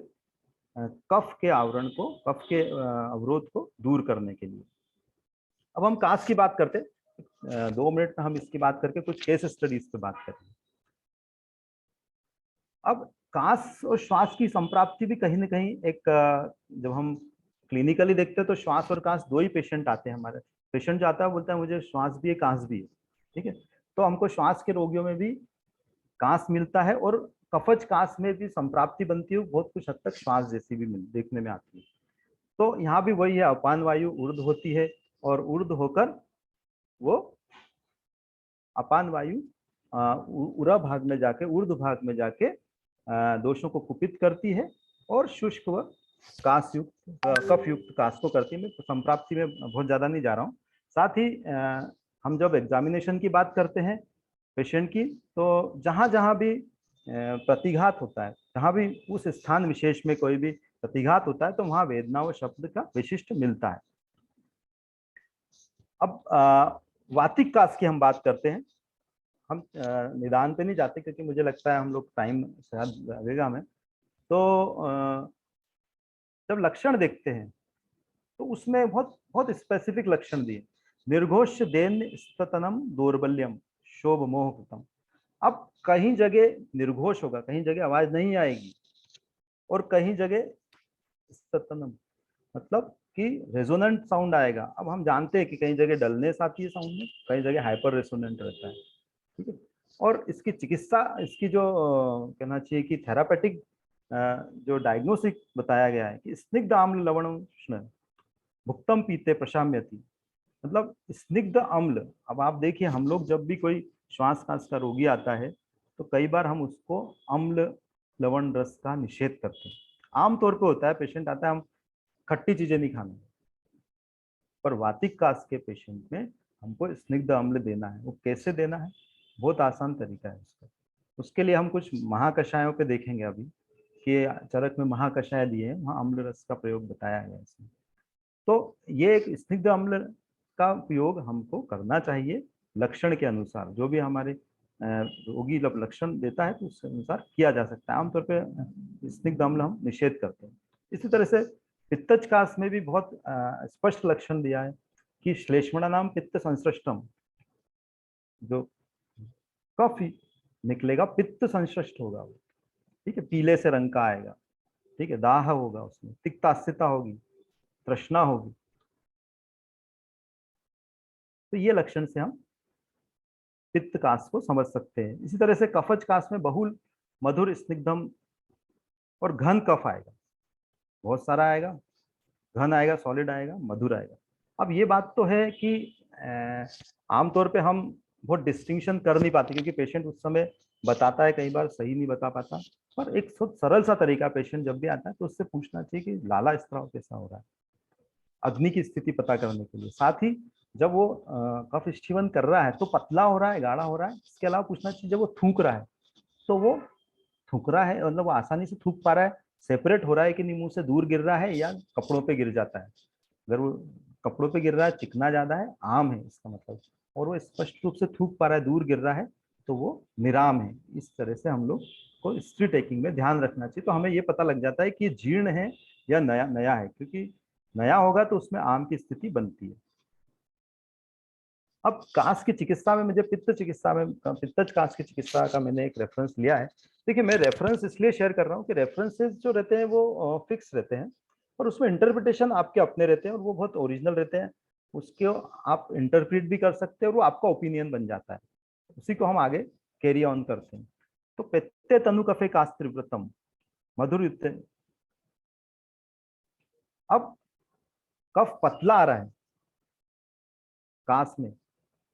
कफ के आवरण को, कफ के अवरोध को दूर करने के लिए। अब हम कास की बात करते हैं, 2 मिनट में हम इसकी बात करके कुछ केस स्टडीज पे बात करेंगे। अब कास और श्वास की संप्राप्ति भी कहीं ना कहीं एक, जब हम क्लिनिकली देखते हैं तो श्वास और कास 2 ही पेशेंट आते हैं हमारे। पेशेंट जो आता है बोलता है मुझे श्वास भी है कास भी है, ठीक है। तो हमको श्वास के रोगियों में भी कास मिलता है और कफज कास में भी संप्राप्ति बनती है, बहुत कुछ हद तक श्वास जैसी भी देखने में आती है। तो यहाँ भी वही है, अपान वायु ऊर्ध होती है और ऊर्ध होकर वो अपान वायु उरा भाग में जाके, ऊर्ध भाग में जाके दोषों को कुपित करती है और शुष्क व कास युक्त, कफ युक्त कास को करती है। मैं संप्राप्ति में बहुत ज्यादा नहीं जा रहा हूँ। साथ ही हम जब एग्जामिनेशन की बात करते हैं पेशेंट की, तो जहां जहां भी प्रतिघात होता है, जहां भी उस स्थान विशेष में कोई भी प्रतिघात होता है, तो वहां वेदना व शब्द का विशिष्ट मिलता है। अब वातिक कास की हम बात करते हैं। हम निदान पे नहीं जाते क्योंकि मुझे लगता है हम लोग टाइम शायद लगेगा हमें। तो जब लक्षण देखते हैं तो उसमें बहुत बहुत स्पेसिफिक लक्षण दिए। निर्घोष दैन्य स्ततनम दौर्बल्यम शोभ मोह कृतम। अब कहीं जगह निर्घोष होगा, कहीं जगह आवाज नहीं आएगी, और कहीं जगह स्ततनम मतलब कि रेजोनेंट साउंड आएगा। अब हम जानते हैं कि कहीं जगह डलनेस आती है साउंड में, कहीं जगह हाइपर रेजोनेंट रहता है, ठीक है। और इसकी चिकित्सा, इसकी जो कहना चाहिए कि थेरापेटिक जो डायग्नोसिस बताया गया है कि स्निग्ध आम्ल लवण उष्ण भुक्तम पीते प्रशाम्यति, मतलब स्निग्ध अम्ल। अब आप देखिए, हम लोग जब भी कोई श्वास कास का रोगी आता है तो कई बार हम उसको अम्ल लवण रस का निषेध करते हैं। आमतौर पे होता है पेशेंट आता है हम खट्टी चीजें नहीं खाना, पर वातिक कास के पेशेंट में हमको स्निग्ध अम्ल देना है। वो कैसे देना है, बहुत आसान तरीका है उसका। उसके लिए हम कुछ महाकषायों पे देखेंगे अभी कि चरक में महाकषाय दिए हैं, वहाँ अम्ल रस का प्रयोग बताया गया है इसमें। तो ये एक स्निग्ध अम्ल का उपयोग हमको करना चाहिए लक्षण के अनुसार। जो भी हमारे रोगी जब लक्षण देता है तो उसके अनुसार किया जा सकता है। आमतौर पर स्निग्ध अम्ल हम निषेध करते हैं। इसी तरह से पित्तज कास में भी बहुत स्पष्ट लक्षण दिया है कि श्लेष्मणा नाम पित्त संश्लिष्टम, जो कफ निकलेगा पित्त संश्लिष्ट होगा वो, ठीक है, पीले से रंग का आएगा, ठीक है, दाह होगा, उसमें तिक्तास्यता होगी, तृष्णा होगी। तो ये लक्षण से हम पित्त कास को समझ सकते हैं। इसी तरह से कफज कास में बहुल मधुर स्निग्धम और घन कफ आएगा, बहुत सारा आएगा, घन आएगा, सॉलिड आएगा, मधुर आएगा। अब ये बात तो है कि आमतौर पे हम बहुत डिस्टिंक्शन कर नहीं पाते क्योंकि पेशेंट उस समय बताता है, कई बार सही नहीं बता पाता। पर एक सरल सा तरीका, पेशेंट जब भी आता है तो उससे पूछना चाहिए कि लाला स्त्राव कैसा हो रहा है, अग्नि की स्थिति पता करने के लिए। साथ ही जब वो कफ स्टीवन कर रहा है तो पतला हो रहा है, गाढ़ा हो रहा है। इसके अलावा पूछना चाहिए जब वो थूक रहा है तो वो थूक रहा है, मतलब वो आसानी से थूक पा रहा है, सेपरेट हो रहा है कि नहीं, मुंह से दूर गिर रहा है या कपड़ों पे गिर जाता है। अगर वो कपड़ों पे गिर रहा है, चिकना ज्यादा है, आम है इसका मतलब, और वो स्पष्ट रूप से थूक पा रहा है, दूर गिर रहा है, तो वो निराम है। इस तरह से हम लोग को हिस्ट्री टेकिंग में ध्यान रखना चाहिए। तो हमें ये पता लग जाता है कि जीर्ण है या नया नया है, क्योंकि नया होगा तो उसमें आम की स्थिति बनती है। अब कास की चिकित्सा में, मुझे पित्त चिकित्सा में, पित्तज कास की चिकित्सा का मैंने एक रेफरेंस लिया है। देखिए, मैं रेफरेंस इसलिए शेयर कर रहा हूँ कि रेफरेंसेस जो रहते हैं वो फिक्स रहते हैं और उसमें इंटरप्रिटेशन आपके अपने रहते हैं और वो बहुत ओरिजिनल रहते हैं। उसके आप इंटरप्रिट भी कर सकते हैं और वो आपका ओपिनियन बन जाता है, उसी को हम आगे कैरी ऑन करते हैं। तो पेत्ते तनु कफे कास त्रिव्रतम मधुर युक्त। अब कफ पतला आ रहा है कास में,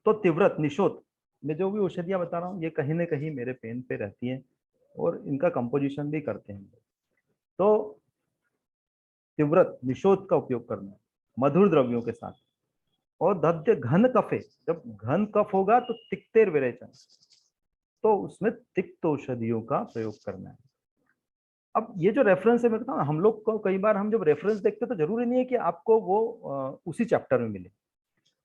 तो तीव्रत निशोत में जो भी औषधियां बता रहा हूँ ये कहीं ना कहीं मेरे पेन पे रहती हैं और इनका कंपोजिशन भी करते हैं। तो तीव्रत निशोत का उपयोग करना है मधुर द्रव्यों के साथ। और दध्य घन कफे, जब घन कफ होगा तो तिक्तेर विरेचन, तो उसमें तिक्त औषधियों का प्रयोग करना है। अब ये जो रेफरेंस है, मैं बताऊँ, हम लोग को कई बार हम जब रेफरेंस देखते हैं तो जरूरी नहीं है कि आपको वो उसी चैप्टर में मिले।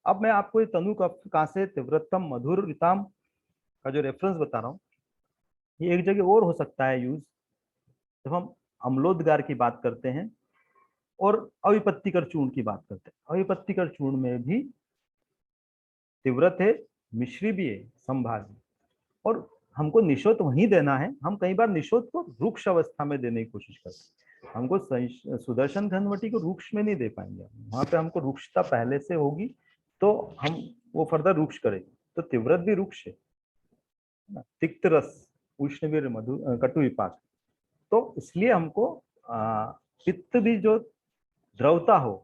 अब मैं आपको ये तनु कासे तीव्रतम मधुरिताम का जो रेफरेंस बता रहा हूँ, ये एक जगह और हो सकता है यूज, जब हम अम्लोदगार की बात करते हैं और अविपत्तिकर चूर्ण की बात करते हैं। अविपत्तिकर चूर्ण में भी तीव्रत है, मिश्री भी है, संभाग है, और हमको निशोत वहीं देना है। हम कई बार निशोत को रुक्ष अवस्था में देने की कोशिश करते हैं, हमको सुदर्शन घनवटी को रुक्ष में नहीं दे पाएंगे। वहां पे हमको रुक्षता पहले से होगी तो हम वो फर्दर रुक्ष करेंगे। तो तीव्रत भी रुक्ष है, तिक्त रस, उष्ण भी मधु कटु विपाक। तो इसलिए हमको पित्त भी जो द्रवता हो,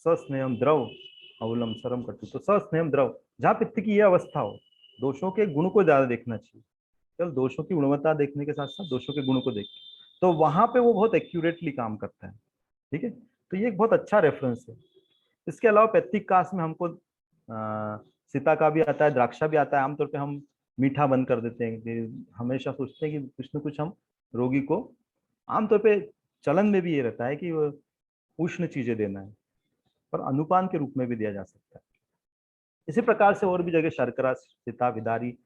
सस्नेहम द्रव अवलम सरम कटु, तो सस्नेहम द्रव, जहाँ पित्त की यह अवस्था हो, दोषों के गुण को ज्यादा देखना चाहिए, केवल दोषों की गुणवत्ता देखने के साथ साथ दोषों के गुण को देख, तो वहां पे वो बहुत एक्यूरेटली काम करता है। ठीक है, तो ये एक बहुत अच्छा रेफरेंस है। इसके अलावा पैतृक कास्ट में हमको सीता का भी आता है, द्राक्षा भी आता है। आमतौर पे हम मीठा बंद कर देते हैं कि हमेशा सोचते हैं कि कुछ न कुछ हम रोगी को, आमतौर पे चलन में भी ये रहता है कि उष्ण चीजें देना है, पर अनुपान के रूप में भी दिया जा सकता है। इसी प्रकार से और भी जगह शर्करा, सीता, विदारी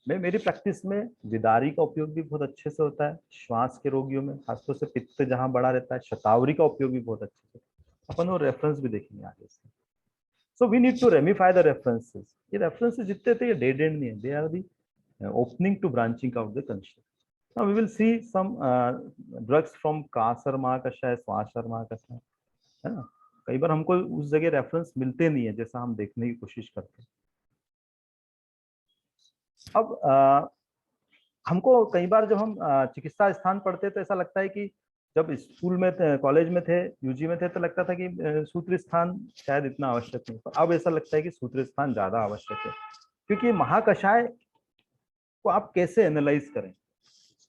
में, मेरी प्रैक्टिस में विदारी का उपयोग भी बहुत अच्छे से होता है श्वास के रोगियों में, खासतौर से पित्त जहां बड़ा रहता है। शतावरी का उपयोग भी बहुत अच्छे से, अपन वो रेफरेंस भी देखेंगे आगे से। So we need to ramify the references. ये रेफरेंसेस जितने थे ये डेड एंड नहीं है, they are the opening to branching out the concept. Now we will see some drugs from कासर महाकषाय, स्वाशर महाकषाय, है ना। कई बार हमको उस जगह रेफरेंस मिलते नहीं है जैसा हम देखने की कोशिश करते हैं। अब हमको कई बार जब हम चिकित्सा स्थान पढ़ते तो ऐसा लगता है कि जब स्कूल में कॉलेज में थे, यूजी में थे, तो लगता था कि सूत्र स्थान शायद इतना आवश्यक नहीं, पर अब ऐसा लगता है कि सूत्र स्थान ज्यादा आवश्यक है। क्योंकि महाकषाय को आप कैसे एनालाइज करें,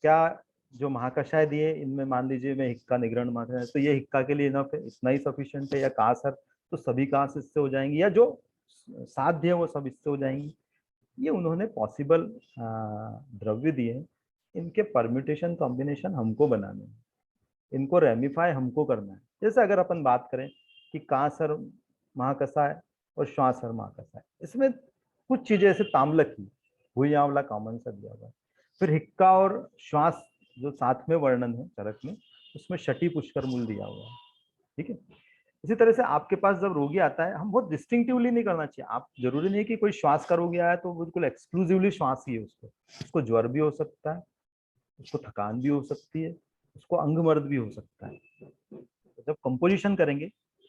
क्या जो महाकषाय दिए इनमें मान लीजिए मैं हिक्का निग्रहण मात्र है तो ये हिक्का के लिए इनफ है, इतना ही सफिशिएंट है, या कासर तो सभी कास इससे हो जाएंगी, या जो साध्य है वो सब इससे हो जाएंगी। ये उन्होंने पॉसिबल द्रव्य दिए, इनके परम्यूटेशन कॉम्बिनेशन हमको बनाने हैं, इनको रेमिफाई हमको करना है। जैसे अगर अपन बात करें कि कासर महाकषाय और श्वासर महाकषाय, इसमें कुछ चीजें ऐसे ताम्लक ही, भूई आंवला कॉमन सा दिया हुआ है। फिर हिक्का और श्वास जो साथ में वर्णन है चरक में, उसमें शटी पुष्कर मूल दिया हुआ है। ठीक है, इसी तरह से आपके पास जब रोगी आता है, हम बहुत डिस्टिंक्टिवली नहीं करना चाहिए। आप जरूरी नहीं कि कोई श्वास का रोगी आया तो बिल्कुल एक्सक्लूसिवली श्वास ही है उसको ज्वर भी हो सकता है, उसको थकान भी हो सकती है, उसको अंगमर्द भी हो सकता है। तो जब कंपोजिशन करेंगे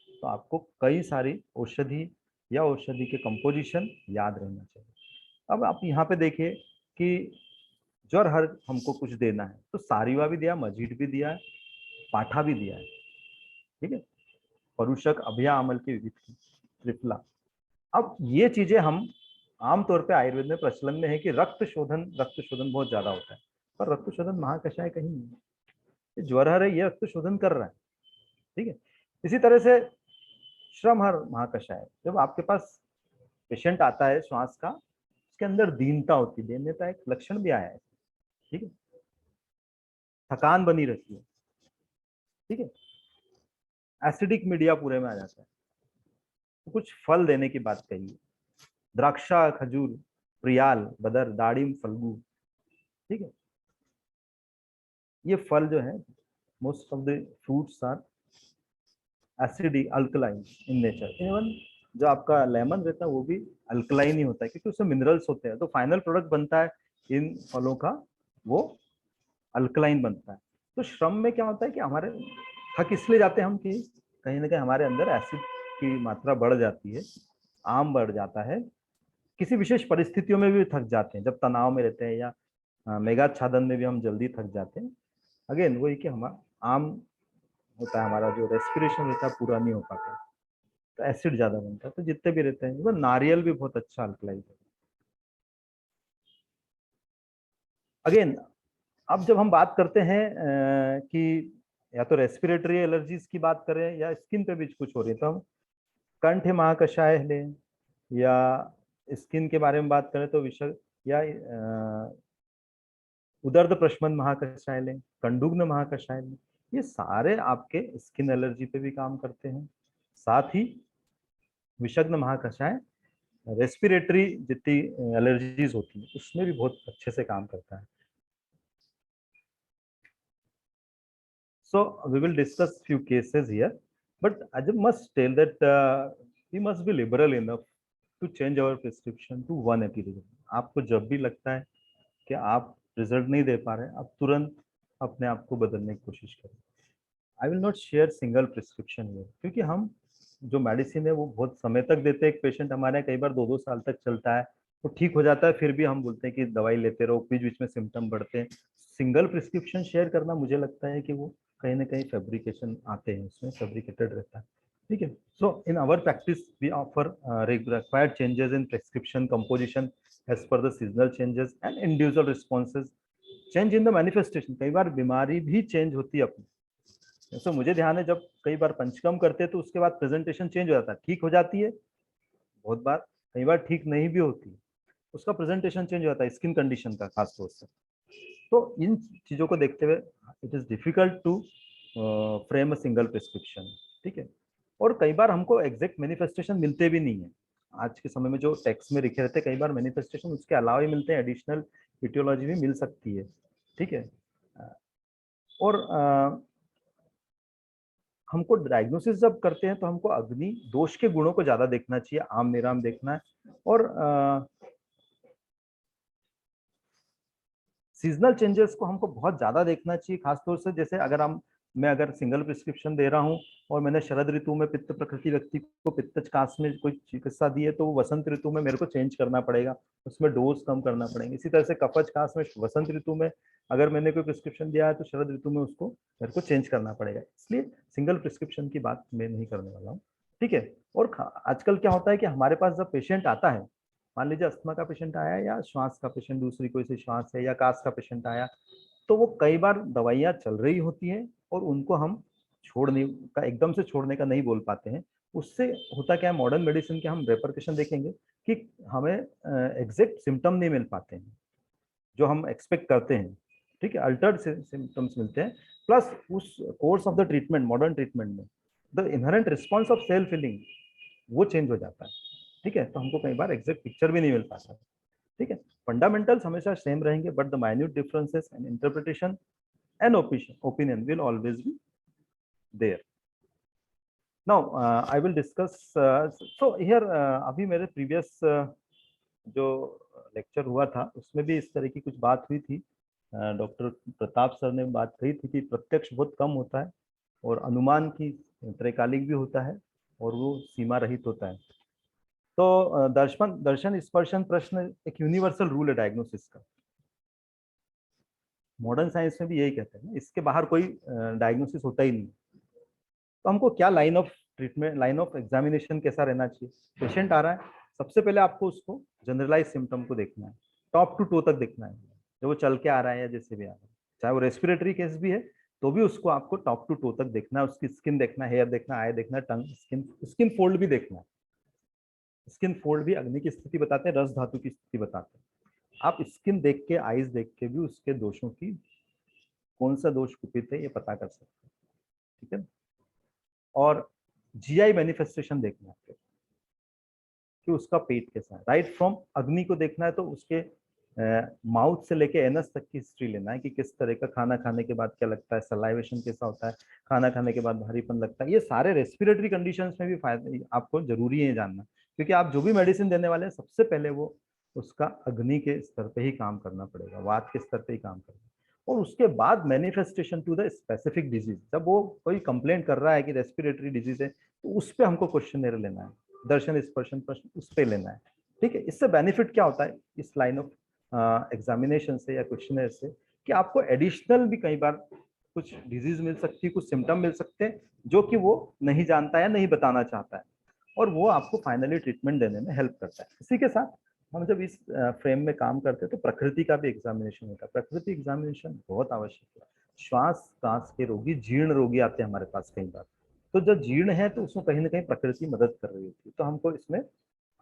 तो आपको कई सारी औषधि या औषधि के कंपोजिशन याद रहना चाहिए। अब आप यहाँ पे देखिए कि ज्वर हर हमको कुछ देना है, तो सारीवा भी दिया, मजीठ भी दिया है, पाठा भी दिया है। ठीक है, परुषक, अभया, अमल की विविध, त्रिफला। अब ये चीजें हम आमतौर पे आयुर्वेद में प्रचलन में है कि रक्त शोधन बहुत ज्यादा होता है, पर रक्त शोधन महाकषाय कहीं नहीं, ज्वरहर है ये रक्त शोधन कर रहा है। ठीक है, इसी तरह से श्रमहर महाकषाय, जब आपके पास पेशेंट आता है श्वास का, उसके अंदर दीनता होती है, दीनता एक लक्षण भी आया है। ठीक है, थकान बनी रहती है। ठीक है, एसिडिक मीडिया पूरे में आ जाता है। तो कुछ फल देने की बात कही है, द्राक्षा, खजूर, प्रियाल, बदर, दाड़िम, फल्गु। ठीक है, ये फल जो है, most of the fruits are acidic, alkaline in nature. Even जो आपका लेमन रहता है वो भी अल्कलाइन ही होता है, क्योंकि उसमें मिनरल्स होते हैं। तो फाइनल प्रोडक्ट बनता है इन फलों का, वो अल्कलाइन बनता है। तो श्रम में क्या होता है कि हमारे थक इसलिए जाते हैं हम कि कहीं ना कहीं हमारे अंदर एसिड की मात्रा बढ़ जाती है, आम बढ़ जाता है। किसी विशेष परिस्थितियों में भी थक जाते हैं, जब तनाव में रहते हैं या मेघाच्छादन में भी हम जल्दी थक जाते हैं। अगेन वही कि हमारा आम होता है, हमारा जो रेस्पिरेशन होता है पूरा नहीं हो पाता, तो एसिड ज्यादा बनता है। तो जितने भी रहते हैं, नारियल भी बहुत अच्छा अल्कलाइज है। अगेन अब जब हम बात करते हैं कि या तो रेस्पिरेटरी एलर्जीज की बात करें या स्किन पे भी कुछ हो रही है, तो हम कंठ महाकषाय लें, या स्किन के बारे में बात करें तो विषय या उदर्द प्रशमन महाकषाय लें, कंडुग्न महाकषाय लें, ये सारे आपके स्किन एलर्जी पे भी काम करते हैं। साथ ही विषग्न महाकषाय रेस्पिरेटरी जितनी एलर्जीज होती है उसमें भी बहुत अच्छे से काम करता है। So we will discuss few cases here, but I just must tell that we must be liberal enough to change our prescription to 1 एपिलिजन। आपको जब भी लगता है कि आप रिजल्ट नहीं दे पा रहे, आप तुरंत अपने आप को बदलने की कोशिश करें। I will not share single prescription here, क्योंकि हम जो मेडिसिन है वो बहुत समय तक देते हैं। एक पेशेंट हमारे कई बार 2-2 साल तक चलता है, वो ठीक हो जाता है, फिर भी हम बोलते हैं कि दवाई लेते रहो, बीच बीच में सिम्टम बढ़ते हैं। सिंगल प्रिस्क्रिप्शन शेयर करना मुझे लगता है कि वो कहीं ना कहीं फैब्रिकेशन आते हैं, उसमें फैब्रिकेटेड रहता है। ठीक है, so in our practice we offer required changes in prescription composition as per the seasonal changes and individual responses, change in the manifestation. कई बार बीमारी भी चेंज होती है अपनी। जैसे मुझे ध्यान है, जब कई बार पंचकर्म करते हैं तो उसके बाद प्रेजेंटेशन चेंज हो जाता है, ठीक हो जाती है बहुत बार, कई बार ठीक नहीं भी होती, उसका प्रेजेंटेशन चेंज हो जाता है स्किन कंडीशन का खास तौर से। तो इन चीजों को देखते हुए it is difficult to frame a single prescription. ठीक है, और कई बार हमको एग्जैक्ट मैनिफेस्टेशन मिलते भी नहीं है। आज के समय में जो टेक्स्ट में लिखे रहते हैं, कई बार मैनिफेस्टेशन उसके अलावा ही मिलते हैं, एडिशनल इटियोलॉजी भी मिल सकती है। ठीक है, और हमको डायग्नोसिस जब करते हैं तो हमको अग्नि दोष के गुणों को ज्यादा देखना चाहिए, आम निराम देखना है। और सीजनल चेंजेस को हमको बहुत ज्यादा देखना चाहिए, खासतौर से जैसे मैं अगर सिंगल प्रिस्क्रिप्शन दे रहा हूँ और मैंने शरद ऋतु में पित्त प्रकृति व्यक्ति को पित्तकास में कोई चिकित्सा दी है, तो वसंत ऋतु में मेरे को चेंज करना पड़ेगा, उसमें डोज कम करना पड़ेगा। इसी तरह से कफज कास में वसंत ऋतु में अगर मैंने कोई प्रिस्क्रिप्शन दिया है तो शरद ऋतु में उसको मेरे को चेंज करना पड़ेगा। इसलिए सिंगल प्रिस्क्रिप्शन की बात मैं नहीं करने वाला हूँ। ठीक है, और आजकल क्या होता है कि हमारे पास जब पेशेंट आता है, मान लीजिए अस्थमा का पेशेंट आया या श्वास का पेशेंट, दूसरी कोई सी श्वास है या कास का पेशेंट आया, तो वो कई बार दवाइयाँ चल रही होती हैं और उनको हम एकदम से छोड़ने का नहीं बोल पाते हैं। उससे होता क्या है, मॉडर्न मेडिसिन के हम रेपरकशन देखेंगे कि हमें एग्जैक्ट सिम्टम नहीं मिल पाते हैं जो हम एक्सपेक्ट करते हैं। ठीक है, अल्टर्ड सिम्टम्स मिलते हैं, प्लस उस course of the treatment, modern treatment में the inherent response of cell filling वो चेंज हो जाता है। ठीक है, तो हमको कई बार एग्जैक्ट पिक्चर भी नहीं मिल पाता। ठीक है, फंडामेंटल्स हमेशा सेम रहेंगे, but the minute differences and interpretation and opinion will always be there. Now I will discuss, so here अभी मेरे प्रीवियस जो लेक्चर हुआ था उसमें भी इस तरह की कुछ बात हुई थी। डॉक्टर प्रताप सर ने बात कही थी कि प्रत्यक्ष बहुत कम होता है और अनुमान की त्रैकालिक भी होता है और वो सीमा रहित होता है। तो दर्शन स्पर्शन प्रश्न एक यूनिवर्सल रूल है डायग्नोसिस का, मॉडर्न साइंस में भी यही कहते हैं, इसके बाहर कोई डायग्नोसिस होता ही नहीं। तो हमको क्या line of treatment, line of examination कैसा रहना चाहिए? पेशेंट आ रहा है, सबसे पहले आपको उसको जनरलाइज सिम्टम को देखना है, टॉप टू टो तक देखना है, जब वो चल के आ रहा है या जैसे भी आ रहा है, चाहे वो रेस्पिरेटरी केस भी है तो भी उसको आपको टॉप टू टो तक देखना है। उसकी स्किन देखना है, हेयर देखना है, आई देखना है, टंग, स्किन फोल्ड भी देखना है। स्किन फोल्ड भी अग्नि की स्थिति बताते हैं, रस धातु की स्थिति बताते हैं। आप स्किन देख के, आईज देख के भी उसके दोषों की, कौन सा दोष कुपित है ये पता कर सकते हैं। ठीक है, और जीआई मैनिफेस्टेशन देखना है कि उसका पेट कैसा है। राइट फ्रॉम अग्नि को देखना है तो उसके माउथ से लेके एनस तक की हिस्ट्री लेना है कि किस तरह का खाना खाने के बाद क्या लगता है, सलाइवेशन कैसा होता है, खाना खाने के बाद भारीपन लगता है। ये सारे रेस्पिरेटरी कंडीशंस में भी फायदे आपको जरूरी है जानना, क्योंकि आप जो भी मेडिसिन देने वाले हैं सबसे पहले वो उसका अग्नि के स्तर पे ही काम करना पड़ेगा, वात के स्तर पे ही काम करना, और उसके बाद manifestation to the specific disease. जब वो कोई कंप्लेंट कर रहा है कि रेस्पिरेटरी डिजीज है तो उस पर हमको क्वेश्चन लेना है, दर्शन स्पर्शन प्रश्न उस पर लेना है। ठीक है, इससे बेनिफिट क्या होता है इस लाइन ऑफ एग्जामिनेशन से या क्वेश्चनर से, कि आपको एडिशनल भी कई बार कुछ डिजीज मिल सकती है, कुछ सिम्टम मिल सकते हैं जो कि वो नहीं जानता है, नहीं बताना चाहता है, और वो आपको फाइनली ट्रीटमेंट देने में हेल्प करता है। इसी के साथ हम जब इस फ्रेम में काम करते हैं तो प्रकृति का भी एग्जामिनेशन होता है। प्रकृति एग्जामिनेशन बहुत आवश्यक है। श्वास कांस के रोगी, जीर्ण रोगी आते हैं हमारे पास कई बार, तो जब जीर्ण है तो उसमें कहीं ना कहीं प्रकृति मदद कर रही होती है। तो हमको इसमें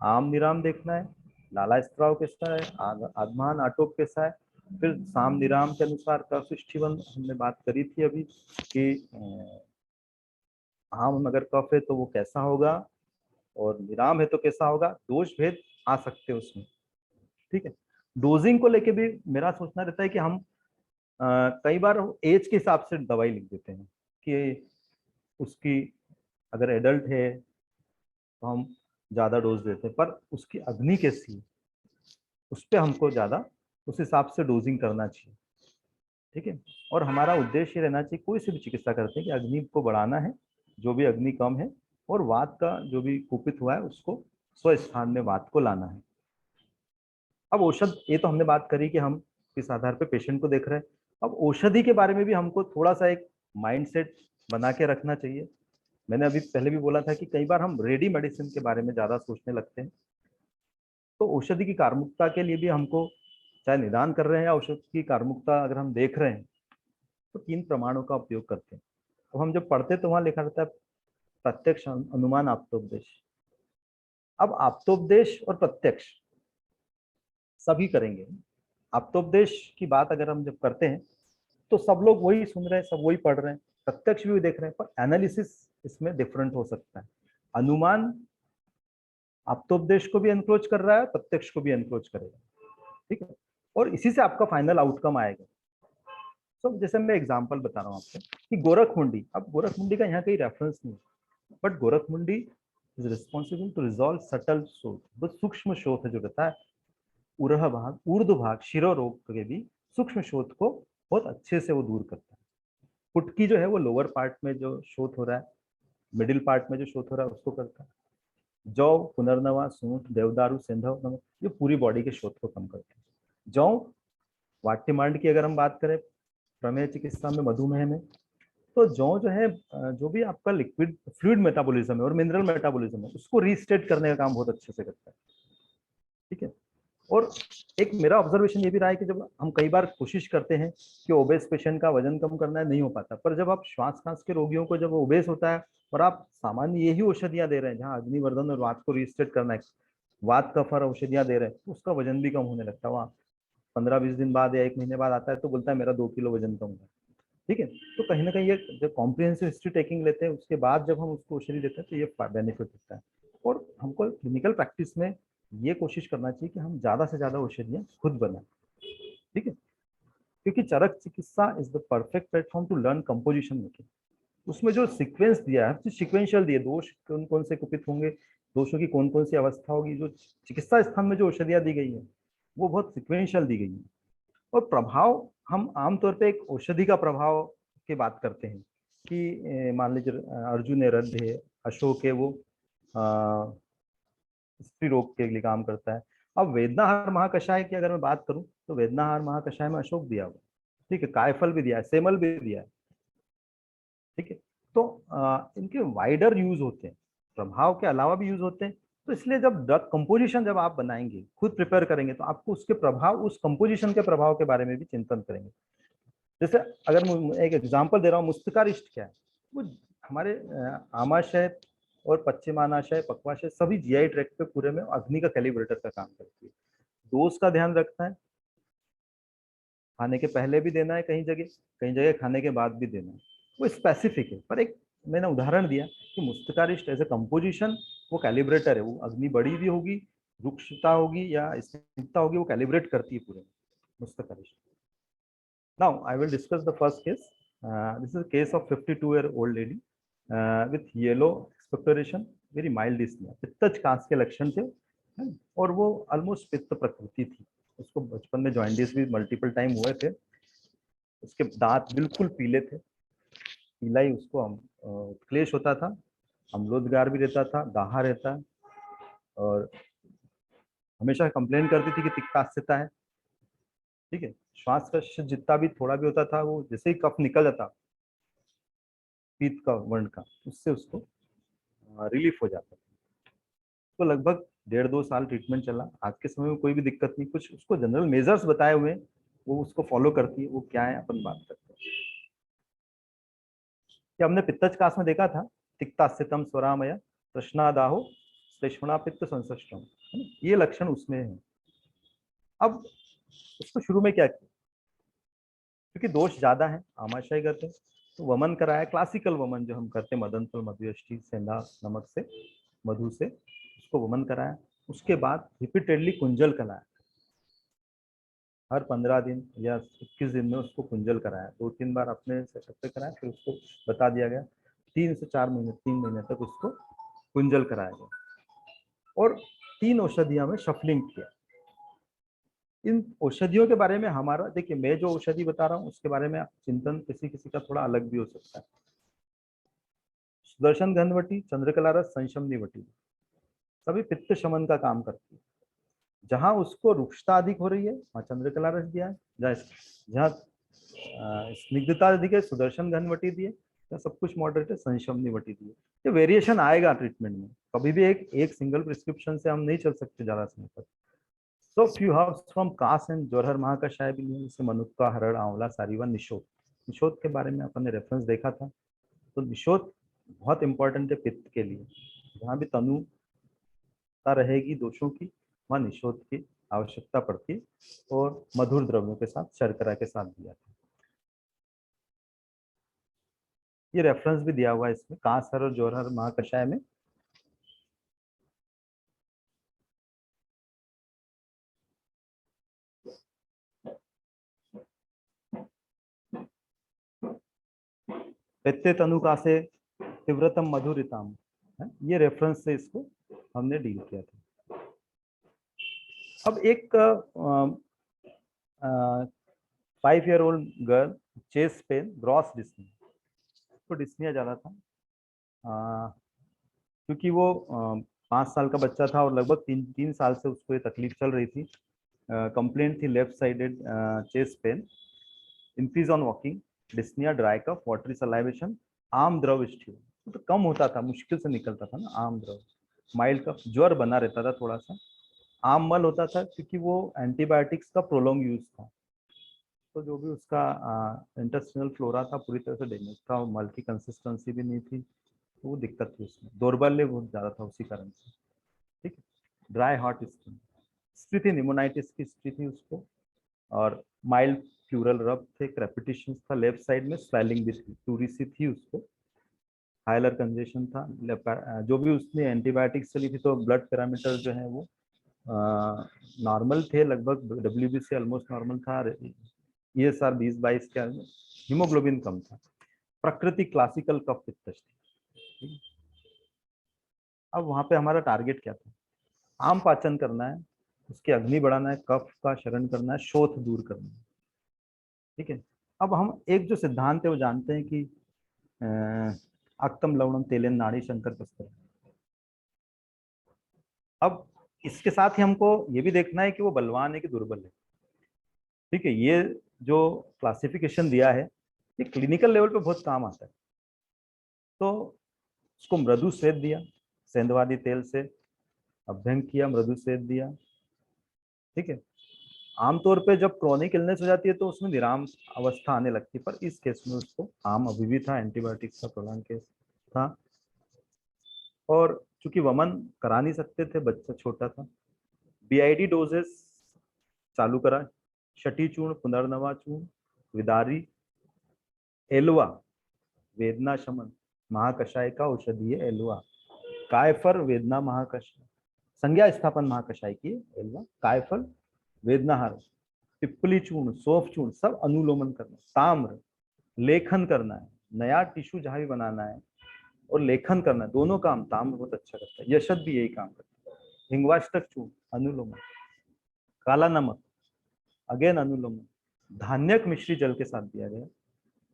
आम निराम देखना है, लाला स्त्राव कैसा है, आत्मान आटोप कैसा है, फिर साम निराम के अनुसार कफ इष्ठिवन हमने बात करी थी अभी कि आम अगर कफ है तो वो कैसा होगा और निराम है तो कैसा होगा, दोष भेद आ सकते हैं उसमें। ठीक है, डोजिंग को लेके भी मेरा सोचना रहता है कि हम कई बार एज के हिसाब से दवाई लिख देते हैं कि उसकी अगर एडल्ट है तो हम ज़्यादा डोज देते हैं, पर उसकी अग्नि कैसी है उस पर हमको ज़्यादा उस हिसाब से डोजिंग करना चाहिए। ठीक है, और हमारा उद्देश्य ये रहना चाहिए, कोई सी भी चिकित्सा करते हैं कि अग्नि को बढ़ाना है, जो भी अग्नि कम है, और वात का जो भी कुपित हुआ है उसको स्वस्थान में वात को लाना है। अब औषध, ये तो हमने बात करी कि हम किस आधार पे पेशेंट को देख रहे हैं। अब औषधि के बारे में भी हमको थोड़ा सा एक माइंडसेट बना के रखना चाहिए। मैंने अभी पहले भी बोला था कि कई बार हम रेडी मेडिसिन के बारे में ज्यादा सोचने लगते हैं, तो औषधि की कार्मुकता के लिए भी हमको, चाहे निदान कर रहे हैं या औषध की कार्मुकता अगर हम देख रहे हैं, तो 3 प्रमाणों का उपयोग करते हैं। तो हम जब पढ़ते तो वहां लिखा रहता है प्रत्यक्ष, अनुमान, आप्तोपदेश। अब आप्तोपदेश और प्रत्यक्ष सभी करेंगे। आप्तोपदेश की बात अगर हम जब करते हैं तो सब लोग वही सुन रहे हैं, सब वही पढ़ रहे हैं, प्रत्यक्ष भी देख रहे हैं, पर एनालिसिस इसमें डिफरेंट हो सकता है। अनुमान आप्तोपदेश को भी एनक्रोच कर रहा है, प्रत्यक्ष को भी एनक्रोच करेगा। ठीक है, और इसी से आपका फाइनल आउटकम आएगा। तो जैसे मैं एग्जांपल बता रहा हूँ आपको कि गोरखमुंडी, अब गोरखमुंडी का यहाँ कहीं रेफरेंस नहीं, बट गोरखमुंडी is responsible to resolve subtle शोथ, वो सूक्ष्म शोथ जो रहता है, उरह भाग, ऊर्ध भाग, शिरो रोग के भी सूक्ष्म शोथ को बहुत अच्छे से वो दूर करता है। फुटकी जो है वो लोअर पार्ट में जो शोथ हो रहा है, मिडिल पार्ट में जो शोथ हो रहा है उसको करता है। जौ, पुनर्नवा, सूंठ, देवदारू, सिंधव नमक, ये पूरी बॉडी के शोथ को कम करते हैं। जौ, वाट्यमांड की अगर हम बात करें प्रमेय चिकित्सा में, मधुमेह में, तो जौ जो है, जो भी आपका लिक्विड फ्लूइड मेटाबॉलिज्म है और मिनरल मेटाबॉलिज्म है, उसको रीस्टेट करने का काम बहुत अच्छे से करता है। ठीक है, और एक मेरा ऑब्जर्वेशन ये भी रहा है कि जब हम कई बार कोशिश करते हैं कि ओबेस पेशेंट का वजन कम करना है, नहीं हो पाता, पर जब आप श्वास खांस के रोगियों को जब ओबेस होता है और आप सामान्य यही औषधियां दे रहे हैं, जहाँ अग्निवर्धन और वात को रीस्टेट करना है, वात का फर औषधियां दे रहे हैं, तो उसका वजन भी कम होने लगता है। वहाँ 15-20 दिन बाद या 1 महीने बाद आता है तो बोलता है मेरा 2 किलो वजन कम हुआ। ठीक है, तो कहीं ना कहीं ये जब कॉम्प्रिहेंसिव हिस्ट्री टेकिंग लेते हैं उसके बाद जब हम उसको औषधि देते हैं तो ये बेनिफिट होता है। और हमको क्लिनिकल प्रैक्टिस में ये कोशिश करना चाहिए कि हम ज्यादा से ज्यादा औषधियां खुद बनाएं। ठीक है, क्योंकि चरक चिकित्सा is the perfect platform to learn composition making. उसमें जो सीक्वेंस दिया है, सीक्वेंशियल दिए, दोष कौन कौन से कुपित होंगे, दोषों की कौन कौन सी अवस्था होगी, जो चिकित्सा स्थान में जो औषधियां दी गई है वो बहुत सीक्वेंशियल दी गई है। और प्रभाव, हम आमतौर पे एक औषधि का प्रभाव की बात करते हैं कि मान लीजिए अर्जुन है, रद्द है, अशोक है, वो स्त्री रोग के लिए काम करता है। अब वेदनाहार महाकषाय की अगर मैं बात करूं तो वेदनाहार महाकषाय में अशोक दिया हुआ, ठीक है, कायफल भी दिया है, सेमल भी दिया है। ठीक है, तो इनके वाइडर यूज होते हैं, प्रभाव के अलावा भी यूज होते हैं। तो इसलिए जब ड्रग कंपोजिशन जब आप बनाएंगे, खुद प्रिपेयर करेंगे, तो आपको उसके प्रभाव, उस कंपोजिशन के प्रभाव के बारे में भी चिंतन करेंगे। जैसे अगर मैं एक एग्जांपल दे रहा हूँ, मुस्तकारिष्ट क्या है, वो हमारे आमाशय और पश्चिमानाशय, पक्वाशय सभी जीआई ट्रैक्ट पे पूरे में अग्नि का कैलिब्रेटर का काम करती है। डोज का ध्यान रखना है, खाने के पहले भी देना है, कहीं जगह खाने के बाद भी देना है, वो स्पेसिफिक है। पर एक मैंने उदाहरण दिया कि मुस्तकारिष्ट एज ए कंपोजिशन वो कैलिब्रेटर है, वो अग्नि बड़ी भी होगी, रुक्षता होगी या स्थिरता होगी, वो कैलिब्रेट करती है पूरे मुस्तकारिष्ट। Now I will discuss the first case. This is a case of 52-year-old lady with yellow expectoration, very mild dyspnea. पित्तज कांस के लक्षण थे और वो ऑलमोस्ट पित्त प्रकृति थी। उसको बचपन में जॉइंडिस भी मल्टीपल टाइम हुए थे। उसके दांत बिल्कुल पीले थे, पीला ही उसको क्लेश होता था, अम्लोदगार भी रहता था, दाहा रहता, और हमेशा कंप्लेन करती थी कि तिक्तास्थ्यता है। ठीक है, श्वास का जितना भी थोड़ा भी होता था, वो जैसे ही कफ निकल जाता पीत का वर्ण का, उससे उसको रिलीफ हो जाता। तो लगभग 1.5-2 साल ट्रीटमेंट चला। आज के समय में कोई भी दिक्कत नहीं, कुछ उसको जनरल मेजर्स बताए हुए वो उसको फॉलो करती है। वो क्या है अपन बात करते हैं कि हमने पित्तज कास में देखा था, तिक्तास्थितम स्वरामय तृष्णादाहो श्लेष्मणा पित्त संसष्टम, ये लक्षण उसमें है। अब उसको शुरू में क्या किया, क्योंकि दोष ज्यादा है, आमाशयगत है, तो वमन कराया, क्लासिकल वमन जो हम करते हैं मदन फल मधुयष्टि सेंधा नमक से मधु से, उसको वमन कराया। उसके बाद रिपीटेडली कुंजल कराया, हर 15 दिन या 21 दिन में उसको कुंजल कराया, 2-3 बार अपने सेटअप पे कराया, फिर उसको बता दिया गया 3 से 4 महीने 3 महीने तक उसको कुंजल कराया गया। और 3 औषधियों में शफलिंग किया। इन औषधियों के बारे में हमारा, देखिए मैं जो औषधि बता रहा हूँ उसके बारे में चिंतन किसी किसी का थोड़ा अलग भी हो सकता है। सुदर्शन घनवटी, चंद्रकला रस, संशमनी वटी सभी पित्त शमन का काम करती है। जहां उसको रुक्षता अधिक हो रही है वहां चंद्रकला रस दिया है, जहाँ स्निग्धता अधिक है सुदर्शन घनवटी दिए, सब कुछ मॉडरेट है संशमनी वटी दिए। ये वेरिएशन आएगा ट्रीटमेंट में, कभी भी एक सिंगल प्रिस्क्रिप्शन से हम नहीं चल सकते ज्यादा समय तक। So few herbs from कास एंड जोरहर महाकषाय भी लिए, जैसे मनुक्का, हरड़, आंवला, सारीवा, निशोथ। निशोथ के बारे में अपन ने रेफरेंस देखा था, तो निशोथ बहुत इंपॉर्टेंट है पित्त के लिए। जहाँ भी तनुता रहेगी दोषों की वहाँ निशोथ की आवश्यकता पड़ती है, और मधुर द्रव्यों के साथ शर्करा के साथ दिया था। ये रेफरेंस भी दिया हुआ है इसमें, कास, हरड़, जोरहर महाकषाय में। पित्ते तनुकासे तीव्रतम मधुरिताम, ये रेफरेंस से इसको हमने डील किया था। अब एक 5 year old girl, chest pain, gross Disney, तो डिस्निया ज्यादा था क्योंकि वो 5 साल का बच्चा था और लगभग 3 साल से उसको ये तकलीफ चल रही थी। कंप्लेंट थी left sided chest pain, increase on walking, dyspnoea, dry cough, watery salivation, आम द्रव स्ट्यूल, तो कम होता था, मुश्किल से निकलता था ना आम द्रव, माइल्ड कफ, ज्वर बना रहता था थोड़ा सा, आम मल होता था क्योंकि वो एंटीबायोटिक्स का प्रोलॉन्ग यूज था, तो जो भी उसका इंटेस्टिनल फ्लोरा था पूरी तरह से डैमेज था, और मल की कंसिस्टेंसी भी नहीं थी, तो वो दिक्कत थी उसमें, दौर्बल्य बहुत ज्यादा था उसी कारण से। ठीक है, ड्राई हॉट स्किन, स्त्री थी निमोनाइटिस की स्त्री थी उसको, और माइल्ड प्लूरल रब थे, क्रेपिटेशन था, लेफ्ट साइड में स्वेलिंग भी थी, टूरिसी थी उसको, हाइलर कंजेशन था, जो भी उसने एंटीबायोटिक्स चली थी, तो ब्लड पैरामीटर जो है वो नॉर्मल थे लगभग, WBC ऑलमोस्ट नॉर्मल था, ESR 20-22 के, हीमोग्लोबिन कम था, प्रकृति क्लासिकल कफ पित्त थी। अब वहां पे हमारा टारगेट क्या था, आम पाचन करना है, उसकी अग्नि बढ़ाना है, कफ का शरण करना है, शोथ दूर करना है। ठीक है, अब हम एक जो सिद्धांत है वो जानते हैं कि अक्तम लवणम तेलेन नाड़ी शंकर प्रस्तर। अब इसके साथ ही हमको ये भी देखना है कि वो बलवान है कि दुर्बल है। ठीक है, ये जो क्लासिफिकेशन दिया है ये क्लिनिकल लेवल पे बहुत काम आता है। तो उसको मृदु सेद दिया, सेंधवादी तेल से अभ्यंग किया, मृदु सेद दिया। ठीक है, आमतौर पे जब क्रॉनिक इलनेस हो जाती है तो उसमें निराम अवस्था आने लगती है, पर इस केस में उसको आम अभी भी था, एंटीबायोटिक्स का प्रोलॉन्ग केस था, और चूंकि वमन करा नहीं सकते थे, बच्चा छोटा था, BID डोजेस चालू करा, शटी चूर्ण, पुनर्नवा चूर्ण, विदारी, एलवा, वेदना शमन महाकषाय का औषधि है एलवा, कायफर वेदना महाकषाय, संज्ञा स्थापन महाकषाय की एलवा, कायफल वेदनाहार, पिप्पली चूर्ण, सौंफ चूर्ण, सब अनुलोमन करना, ताम्र लेखन करना है, नया टिश्यू जहां भी बनाना है और लेखन करना है, दोनों काम ताम्र बहुत अच्छा करता है, यशद भी यही काम करता है, हिंगवाष्टक चूर्ण अनुलोमन, काला नमक अगेन अनुलोमन, धान्यक मिश्री जल के साथ दिया गया,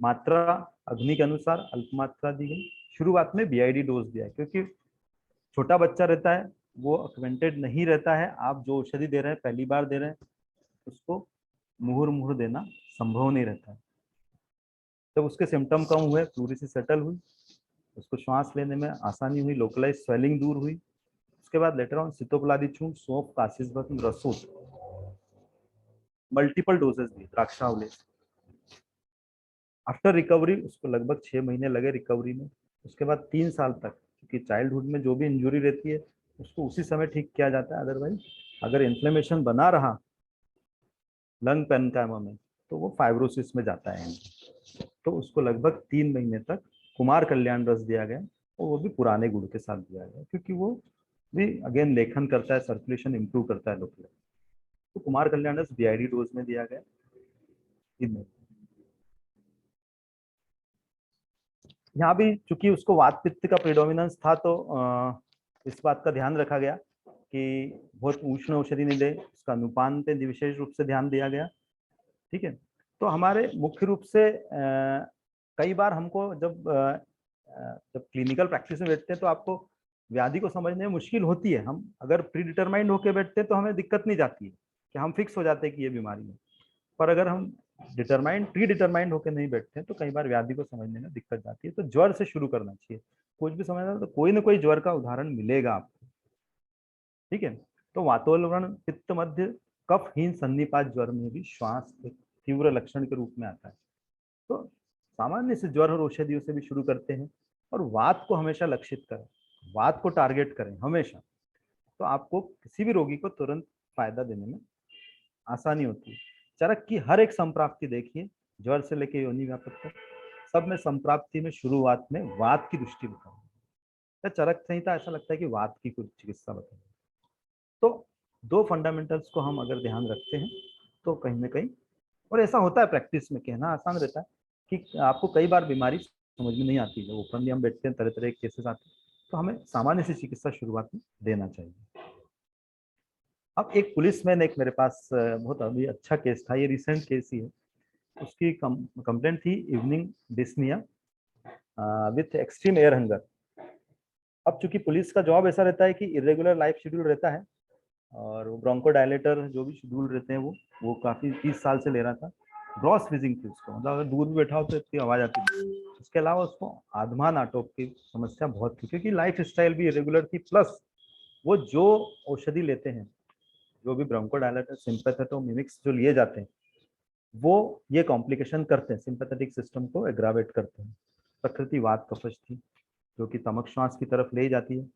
मात्रा अग्नि के अनुसार अल्प मात्रा दी गई, शुरुआत में BID डोज दिया है क्योंकि छोटा बच्चा रहता है, वो अक्वेंटेड नहीं रहता है, आप जो औषधि दे रहे हैं पहली बार दे रहे हैं, उसको मुहुर्मुहु देना संभव नहीं रहता है। जब उसके सिम्टम कम हुए, प्लूरिसी सेटल हुई, उसको श्वास लेने में आसानी हुई, लोकलाइज स्वेलिंग दूर हुई, उसके बाद लेटर ऑन सितोपलादी चूर्ण, सौंफ, कासिस भस्म, रसूट, मल्टीपल डोजेस दिए, द्राक्षावले। आफ्टर रिकवरी उसको लगभग 6 महीने लगे रिकवरी में, उसके बाद 3 साल तक, क्योंकि चाइल्डहुड में जो भी इंजुरी रहती है उसको उसी समय ठीक किया जाता है, अदरवाइज अगर इन्फ्लेमेशन बना रहा लंग पेनकाइमा में तो वो फाइब्रोसिस में जाता है। तो उसको लगभग 3 महीने तक कुमार कल्याण रस दिया गया, और वो भी पुराने गुड़ के साथ दिया गया, क्योंकि वो भी अगेन लेखन करता है, सर्कुलेशन इंप्रूव करता है लोकल। तो कुमार कल्याण रस BID डोज में दिया गया 3 महीने। यहाँ भी चूंकि उसको वात पित्त का प्रिडोमिनेंस था, तो इस बात का ध्यान रखा गया कि बहुत उष्ण औषधि नहीं दे, उसका अनुपान पे विशेष रूप से ध्यान दिया गया। ठीक है, तो हमारे मुख्य रूप से कई बार हमको जब क्लिनिकल प्रैक्टिस में बैठते हैं तो आपको व्याधि को समझने में मुश्किल होती है। हम अगर प्री डिटरमाइंड होकर बैठते हैं तो हमें दिक्कत नहीं जाती है कि हम फिक्स हो जाते हैं कि ये बीमारी है। पर अगर हम प्री डिटरमाइंड होकर नहीं बैठते हैं तो कई बार व्याधि को समझने में दिक्कत जाती है। तो ज्वर से शुरू करना चाहिए। कुछ भी समझना तो कोई ना कोई ज्वर का उदाहरण मिलेगा आपको। ठीक है, तो वातोलवण पित्त मध्य कफहीन सन्निपात ज्वर में भी श्वास एक तीव्र लक्षण के रूप में आता है। तो सामान्य से ज्वर और औषधियों से भी शुरू करते हैं, और वात को हमेशा लक्षित करें, वात को टारगेट करें हमेशा, तो आपको किसी भी रोगी को तुरंत फायदा देने में आसानी होती है। चरक की हर एक संप्राप्ति देखिए, ज्वर से लेकर योनि व्यापक तक, सब में संप्राप्ति में शुरुआत में वात की दृष्टि बताई। चरक संहिता ऐसा लगता है कि वात की कुछ चिकित्सा बताई। तो 2 फंडामेंटल्स को हम अगर ध्यान रखते हैं तो कहीं ना कहीं, और ऐसा होता है प्रैक्टिस में, कहना आसान रहता है कि आपको कई बार बीमारी समझ में नहीं आती। जब ओपनली हम बैठते हैं, तरह तरह के केसेस आते हैं, तो हमें सामान्य सी चिकित्सा शुरुआत में देना चाहिए। अब एक पुलिसमैन, एक मेरे पास बहुत अभी अच्छा केस था, ये रिसेंट केस ही है। उसकी कंप्लेंट थी evening dyspnoea with extreme air hunger. अब चूंकि पुलिस का जॉब ऐसा रहता है कि इरेगुलर लाइफ शेड्यूल रहता है, और वो ब्रोंकोडायलेटर जो भी शेड्यूल रहते हैं वो काफी 30 साल से ले रहा था। ग्रॉस विजिंग थी उसको, मतलब अगर दूर भी बैठा हो तो इतनी आवाज आती थी। उसके अलावा उसको आधमा नाटक की समस्या बहुत थी, क्योंकि लाइफ स्टाइल भी इरेगुलर थी, प्लस वो जो औषधि लेते हैं, जो भी ब्रोंकोडायलेटर सिंपैथेटोमिमिक्स जो लिए जाते हैं, वो ये कॉम्प्लिकेशन करते हैं, सिंपैथेटिक सिस्टम को एग्रावेट करते हैं। प्रकृति वात कफज थी, जो कि तमक श्वास की तरफ ले जाती है।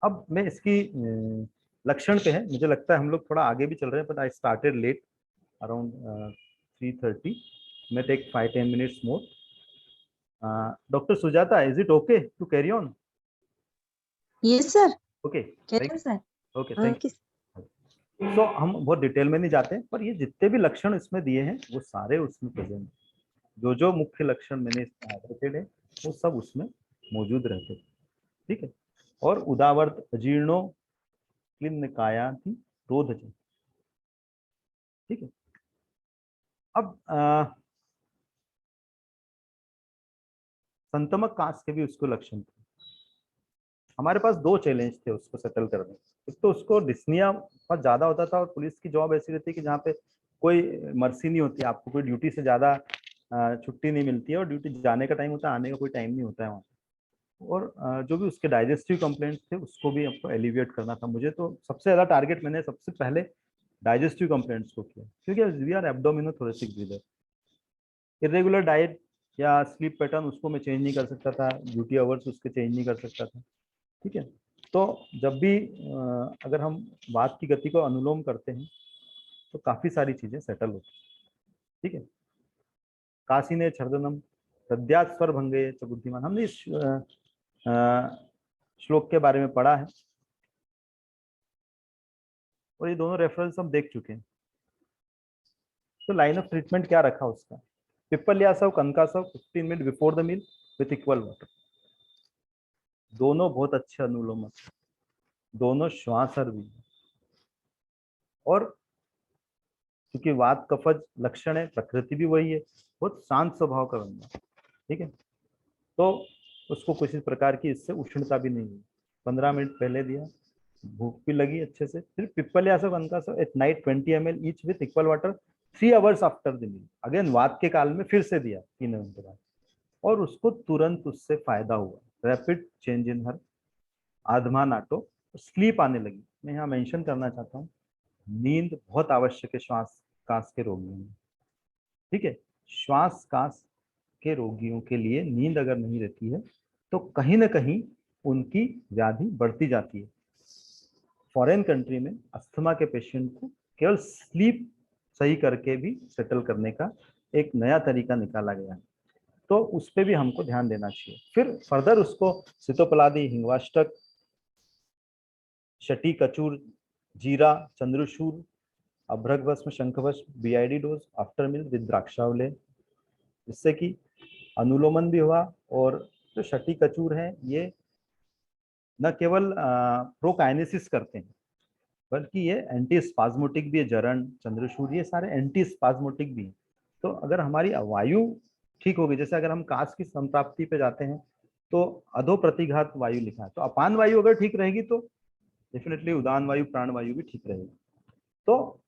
अब मैं इसकी लक्षण पे है, मुझे लगता है हम लोग थोड़ा आगे भी चल रहे हैं, but I started late around 3:30, मैं take 5-10 minutes more. Doctor Sujata, is it okay to carry on? Yes sir. Okay, sir. Okay, thank you. तो हम बहुत डिटेल में नहीं जाते, पर ये जितने भी लक्षण इसमें दिए हैं वो सारे उसमें प्रेजेंट, जो जो मुख्य लक्षण मैंने इसमें हाइलाइटेड है वो सब उसमें मौजूद रहते। ठीक है, और उदावर्त अजीर्णो क्लिन्न थी रोधज। ठीक है, अब संतमक कांस के भी उसको लक्षण थे। हमारे पास 2 चैलेंज थे उसको सेटल करने। एक तो उसको डिस्निया बहुत ज्यादा होता था, और पुलिस की जॉब ऐसी रहती है कि जहाँ पे कोई मर्सी नहीं होती, आपको कोई ड्यूटी से ज्यादा छुट्टी नहीं मिलती है, और ड्यूटी जाने का टाइम होता है, आने का कोई टाइम नहीं होता है वहाँ। और जो भी उसके डाइजेस्टिव कंप्लेंट्स थे उसको भी आपको एलिविएट करना था। मुझे तो सबसे ज्यादा टारगेट मैंने सबसे पहले डाइजेस्टिव कंप्लेंट्स को किया, क्योंकि we are abdominothoracic breather. Irregular diet या स्लीप पैटर्न उसको मैं चेंज नहीं कर सकता था, ड्यूटी आवर्स उसके चेंज नहीं कर सकता था। ठीक है, तो जब भी अगर हम वात की गति को अनुलोम करते हैं तो काफी सारी चीजें सेटल होती हैं। ठीक है, कासिने छर्दनम सद्यात स्वर भंगे च बुद्धिमान, हमने इस श्लोक के बारे में पढ़ा है, और ये दोनों रेफरेंस हम देख चुके हैं। तो लाइन ऑफ ट्रीटमेंट क्या रखा उसका? Pippalyasava Kankasava 15 minute before the meal with equal water. दोनों बहुत अच्छे अनुलोम, दोनों श्वासर भी, और क्योंकि वात कफज लक्षण है, प्रकृति भी वही है, बहुत शांत स्वभाव का बंदा। ठीक है, तो उसको किसी प्रकार की इससे उष्णता भी नहीं हुई। 15 मिनट पहले दिया, भूख भी लगी अच्छे से। फिर पिप्पल्यासव कंकासव at night 20 ml each with equal water 3 hours after the meal. Again वात के काल में फिर से दिया 3 घंटे बाद, और उसको तुरंत उससे फायदा हुआ। Rapid change in her asthma नाटो, स्लीप आने लगी। मैं यहाँ मेंशन करना चाहता हूँ, नींद बहुत आवश्यक है श्वास कास के रोगियों में। ठीक है, श्वास कास के रोगियों के लिए नींद अगर नहीं रहती है तो कहीं ना कहीं उनकी व्याधि बढ़ती जाती है। फॉरेन कंट्री में अस्थमा के पेशेंट को केवल स्लीप सही करके भी सेटल करने का एक नया तरीका निकाला गया है, तो उस पर भी हमको ध्यान देना चाहिए। फिर फर्दर उसको सितोपलादी, हिंगवाष्टक, शटी, कचूर, जीरा, चंद्रशूल, अभ्रक भस्म, शंख भस्म, BID dose after meal with द्राक्षावले, जिससे कि अनुलोमन भी हुआ। और जो शटी कचूर है ये न केवल प्रोकाइनेसिस करते हैं बल्कि ये एंटी स्पाज्मोटिक भी है। जरण, चंद्रशूल, ये सारे एंटी स्पाज्मोटिक भी हैं। तो अगर हमारी वायु ठीक होगी, जैसे अगर हम काश की संप्राप्ति पे जाते हैं तो अधो प्रतिघात वायु लिखा है, तो अपान वायु अगर ठीक रहेगी तो डेफिनेटली उदान वायु, प्राण वायु भी ठीक रहेगी। तो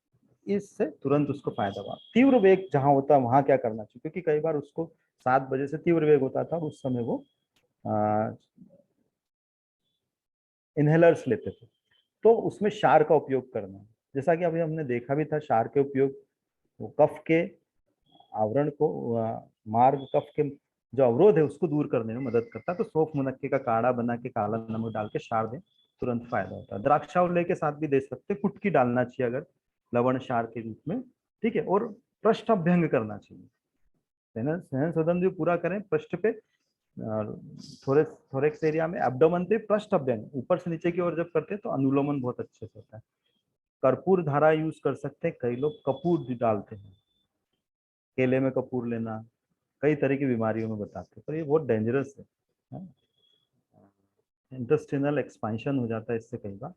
इससे तुरंत उसको फायदा हुआ। तीव्र वेग जहां होता है वहां क्या करना चाहिए, क्योंकि कई बार उसको 7 बजे से तीव्र वेग होता था और उस समय वो इनहेलर्स लेते थे, तो उसमें क्षार का उपयोग करना है। जैसा कि अभी हमने देखा भी था, क्षार के उपयोग वो कफ के आवरण को, मार्ग, कफ के जो अवरोध है उसको दूर करने में मदद करता है। तो सौंफ मुनक्के का काढ़ा बना के काला नमक डाल के क्षार दें, तुरंत फायदा होता है। द्राक्षावले के साथ भी दे सकते, कुटकी डालना चाहिए अगर लवण क्षार के रूप में, ठीक है। और पृष्ठ अभ्यंग करना चाहिए, सहन सदन जो पूरा करें पृष्ठ पे, थोरेक्स एरिया में, एब्डोमेन पे पृष्ठ अभ्यंग, ऊपर से नीचे की ओर जब करते हैं तो अनुलोमन बहुत अच्छे से होता है। कर्पूर धारा यूज कर सकते हैं, कई लोग कपूर भी डालते हैं, केले में कपूर लेना कई तरह की बीमारियों में बताते हैं, पर ये बहुत डेंजरस है। इंटेस्टिनल एक्सपेंशन हो जाता है इससे कई बार।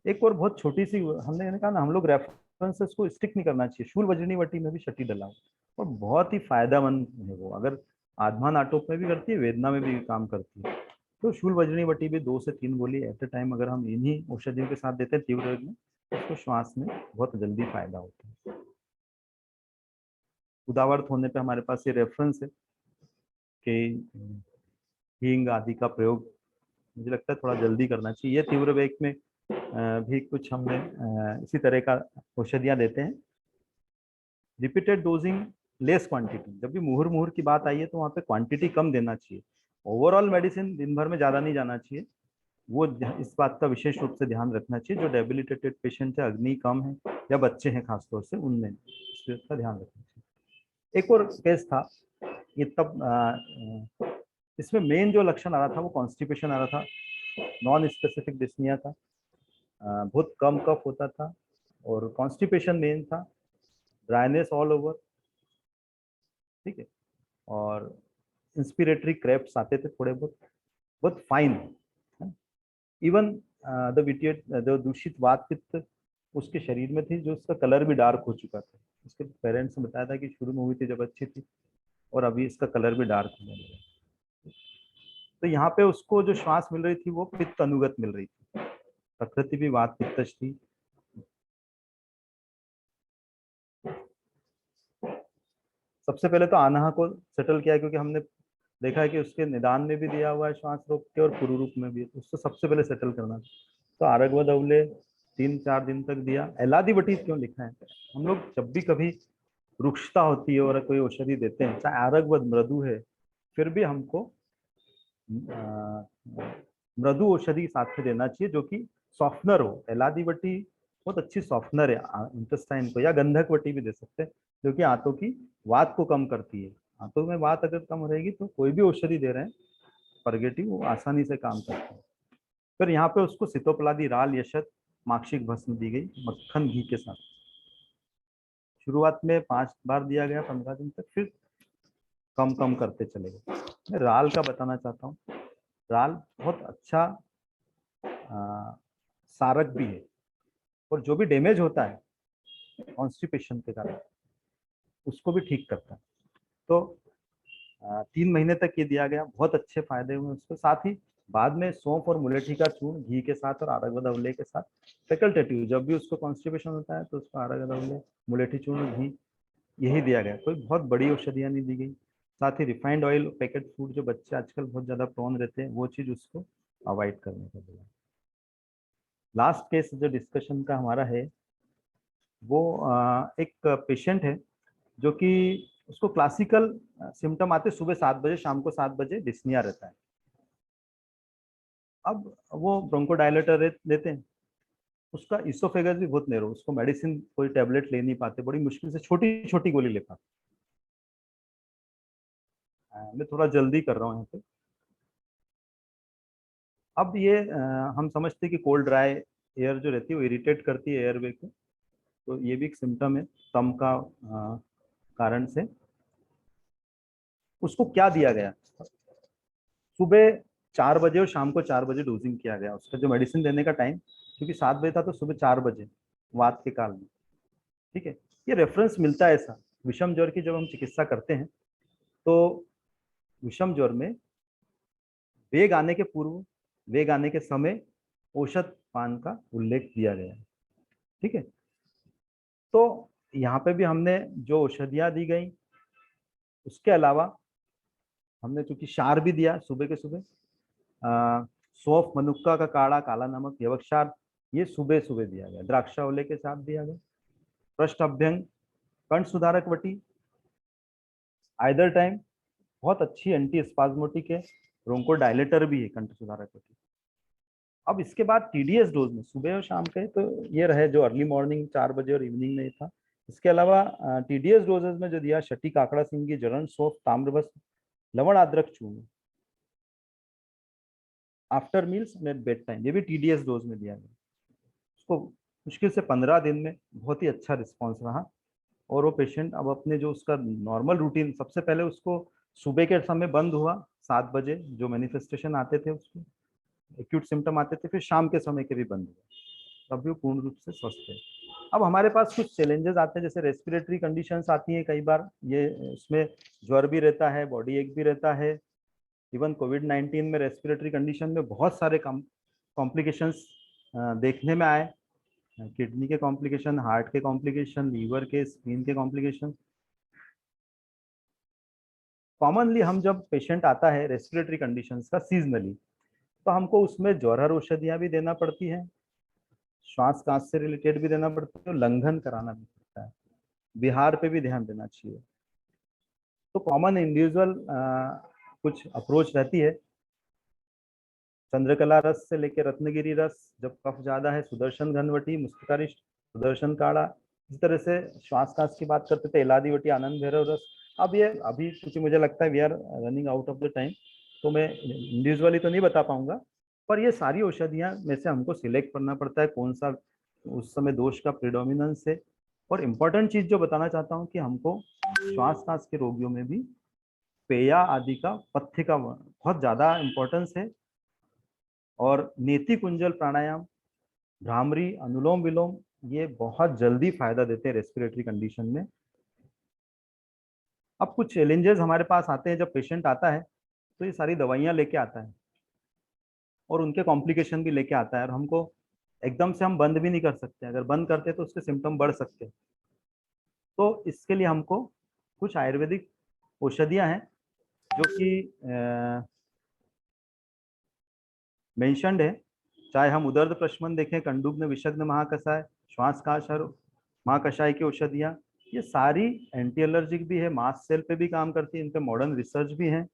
एक और बहुत छोटी सी, हमने कहा ना, हम लोग रेफरेंसेस को स्टिक नहीं करना चाहिए। शूल वजनी वटी में भी शटी डलाओ और बहुत ही फायदेमंद है वो। अगर आत्मा नाटोप में भी करती है, वेदना में भी काम करती है। तो शूल वजनी वटी भी 2 से 3 गोली एट ए टाइम अगर हम इन्हीं औषधियों के साथ देते हैं तीव्र वेग में, उसको श्वास में बहुत जल्दी फायदा होता है। उदावर्त होने पे हमारे पास ये रेफरेंस है कि हींग आदि का प्रयोग मुझे लगता है थोड़ा जल्दी करना चाहिए। ये तीव्र वेग में भी कुछ हमने इसी तरह का औषधियाँ देते हैं। Repeated dosing, less quantity. जब भी मुहुर मुहुर की बात आई है तो वहाँ पे क्वांटिटी कम देना चाहिए। ओवरऑल मेडिसिन दिन भर में ज़्यादा नहीं जाना चाहिए, वो इस बात का विशेष रूप से ध्यान रखना चाहिए। जो डेबिलिटेटेड पेशेंट है, अग्नि कम है या बच्चे हैं खासतौर से, उनमें इस बात का ध्यान रखना चाहिए। एक और केस था ये, तब इसमें मेन जो लक्षण आ रहा था वो कॉन्स्टिपेशन आ रहा था, नॉन स्पेसिफिक डिस्निया था, बहुत कम कफ होता था और कॉन्स्टिपेशन मेन था, ड्राइनेस ऑल ओवर, ठीक है। और इंस्पिरेटरी क्रैप्स आते थे थोड़े बहुत, बहुत फाइन। इवन द दूषित वात पित्त उसके शरीर में थी, जो उसका कलर भी डार्क हो चुका था। उसके पेरेंट्स ने बताया था कि शुरू में हुई थी जब अच्छी थी और अभी इसका कलर भी डार्क होने लगा। तो यहाँ पे उसको जो श्वास मिल रही थी वो पित्त अनुगत मिल रही थी, प्रकृति भी वात पित्तश थी। सबसे पहले तो आनाहा को सेटल किया, क्योंकि हमने देखा है कि उसके निदान में भी दिया हुआ है श्वास रोक के और पुरुरूप में भी, उसको सबसे पहले सेटल करना। तो आरगवद अवले 3-4 दिन तक दिया। एलादी वटी क्यों लिखा है, हम लोग जब भी कभी रुक्षता होती है और कोई औषधि देते हैं, चाहे आरगवद मृदु है, फिर भी हमको मृदु औषधि साथ में देना चाहिए जो कि सॉफ्टनर हो। एलादी वटी बहुत अच्छी सॉफ्टनर है इंटेस्टाइन को, या गंधक वटी भी दे सकते हैं जो कि आंतों की वात को कम करती है। आंतों में वात अगर कम रहेगी तो कोई भी औषधि दे रहे हैं परगेटिव, वो आसानी से काम करते हैं। फिर यहाँ पे उसको सितोपलादी, राल, यशत, माक्षिक भस्म दी गई मक्खन घी के साथ। शुरुआत में 5 बार दिया गया 15 दिन तक, फिर कम कम करते चले गए। मैं राल का बताना चाहता हूँ। राल बहुत अच्छा सारक भी है और जो भी डैमेज होता है कॉन्स्टिपेशन के कारण उसको भी ठीक करता है। तो 3 महीने तक ये दिया गया, बहुत अच्छे फायदे हुए उसको। साथ ही बाद में सौंफ और मुलेठी का चूर्ण घी के साथ और आरगवद अवले के साथ फैकल्टेटिव, जब भी उसको कॉन्स्टिपेशन होता है तो उसको आरगवद अवले, मुलेठी चूर्ण, घी, यही दिया गया। कोई बहुत बड़ी औषधियाँ नहीं दी गई। साथ ही रिफाइंड ऑयल, पैकेट फूड जो बच्चे आजकल बहुत ज़्यादा प्रोन रहते हैं, वो चीज़ उसको अवॉइड करने को बोला। लास्ट केस जो डिस्कशन का हमारा है वो एक पेशेंट है जो कि उसको क्लासिकल सिम्टम आते सुबह 7 बजे, शाम को 7 बजे डिस्निया रहता है। अब वो ब्रोंकोडायलेटर लेते हैं, उसका इसोफेगस भी बहुत नैरो, उसको मेडिसिन कोई टेबलेट ले नहीं पाते, बड़ी मुश्किल से छोटी छोटी गोली ले पाते। मैं थोड़ा जल्दी कर रहा हूँ यहाँ पे। अब ये हम समझते हैं कि कोल्ड ड्राई एयर जो रहती है वो इरिटेट करती है एयरवे को, तो ये भी एक सिम्टम है तम का कारण से। उसको क्या दिया गया, सुबह 4 बजे और शाम को 4 बजे डोजिंग किया गया उसका, जो मेडिसिन देने का टाइम, क्योंकि 7 बजे था तो सुबह 4 बजे वात के काल में। ठीक है, ये रेफरेंस मिलता है ऐसा विषम ज्वर की जब हम चिकित्सा करते हैं, तो विषम ज्वर में वेग आने के पूर्व, वेग आने के समय औषध पान का उल्लेख दिया गया है। ठीक है, तो यहाँ पे भी हमने जो औषधियाँ दी गई, उसके अलावा हमने चूंकि क्षार भी दिया सुबह के सुबह, सौंफ, मनुक्का का काढ़ा, काला नमक, यवक्षार, ये सुबह सुबह दिया गया, द्राक्षावले के साथ दिया गया। पृष्ठ अभ्यंग, कंठ सुधारक वटी, आइदर टाइम, बहुत अच्छी एंटी स्पाज्मोटिक है, ब्रोंको डायलेटर भी है कंठ सुधारक वटी। अब इसके बाद टीडीएस डोज में सुबह और शाम के तो ये रहे जो अर्ली मॉर्निंग 4 बजे और इवनिंग में था। इसके अलावा टीडीएस डोजेस में जो दिया, शटी, काकड़ा सिंगी, जरण, सौंफ, ताम्रबस, लवण, अदरक चूर्ण, आफ्टर मील्स में बेड टाइम, ये भी टीडीएस डोज में दिया गया। उसको मुश्किल से 15 दिन में बहुत ही अच्छा रिस्पॉन्स रहा, और वो पेशेंट अब अपने जो उसका नॉर्मल रूटीन, सबसे पहले उसको सुबह के समय बंद हुआ 7 बजे, जो मैनिफेस्टेशन आते थे उसके एक्यूट सिम्टम आते थे, फिर शाम के समय के भी बंद हुए, तब भी पूर्ण रूप से स्वस्थ है। अब हमारे पास कुछ चैलेंजेस आते हैं, जैसे रेस्पिरेटरी कंडीशंस आती हैं कई बार, ये उसमें ज्वर भी रहता है, बॉडी एक भी रहता है। इवन कोविड-19 में रेस्पिरेटरी कंडीशन में बहुत सारे कॉम्प्लिकेशंस देखने में आए, किडनी के कॉम्प्लिकेशन, हार्ट के कॉम्प्लिकेशन, लीवर के, स्किन के कॉम्प्लिकेशन। कॉमनली हम जब पेशेंट आता है रेस्पिरेटरी कंडीशंस का सीजनली, तो हमको उसमें जौहर औषधियाँ भी देना पड़ती हैं, श्वास कांस से रिलेटेड भी देना पड़ता है, लंघन कराना भी पड़ता है, बिहार पे भी ध्यान देना चाहिए। तो कॉमन इंडिविजुअल कुछ अप्रोच रहती है, चंद्रकला रस से लेकर रत्नगिरी रस, जब कफ ज्यादा है सुदर्शन घनवटी, मुस्तिकारिष्ट, सुदर्शन काढ़ा। इस तरह से श्वास कांस की बात करते थे, एलादीवटी, आनंद भैरव रस। अब ये अभी क्योंकि मुझे लगता है we are running out of the time, तो मैं इंडिविजुअली तो नहीं बता पाऊंगा, पर ये सारी औषधियाँ में से हमको सिलेक्ट करना पड़ता है कौन सा उस समय दोष का प्रिडोमिनेंस है। और इम्पोर्टेंट चीज जो बताना चाहता हूँ कि हमको श्वास कांस के रोगियों में भी पेया आदि का, पथ्य का बहुत ज्यादा इम्पोर्टेंस है। और नेति कुंजल प्राणायाम, भ्रामरी, अनुलोम विलोम, ये बहुत जल्दी फायदा देते हैं रेस्पिरेटरी कंडीशन में। अब कुछ चैलेंजेस हमारे पास आते हैं, जब पेशेंट आता है तो ये सारी दवाइयाँ लेके आता है और उनके कॉम्प्लिकेशन भी लेके आता है, और हमको एकदम से हम बंद भी नहीं कर सकते, अगर बंद करते तो उसके सिम्टम बढ़ सकते हैं। तो इसके लिए हमको कुछ आयुर्वेदिक औषधियाँ हैं जो कि मेंशनड है, चाहे हम उदर्द प्रशमन देखें, कंडुग्न, विषग्न महाकषाय, श्वास काशर महाकषाय की औषधियाँ, ये सारी एंटी एलर्जिक भी है, मास्ट सेल पे भी काम करती है, इन पे मॉडर्न रिसर्च भी है।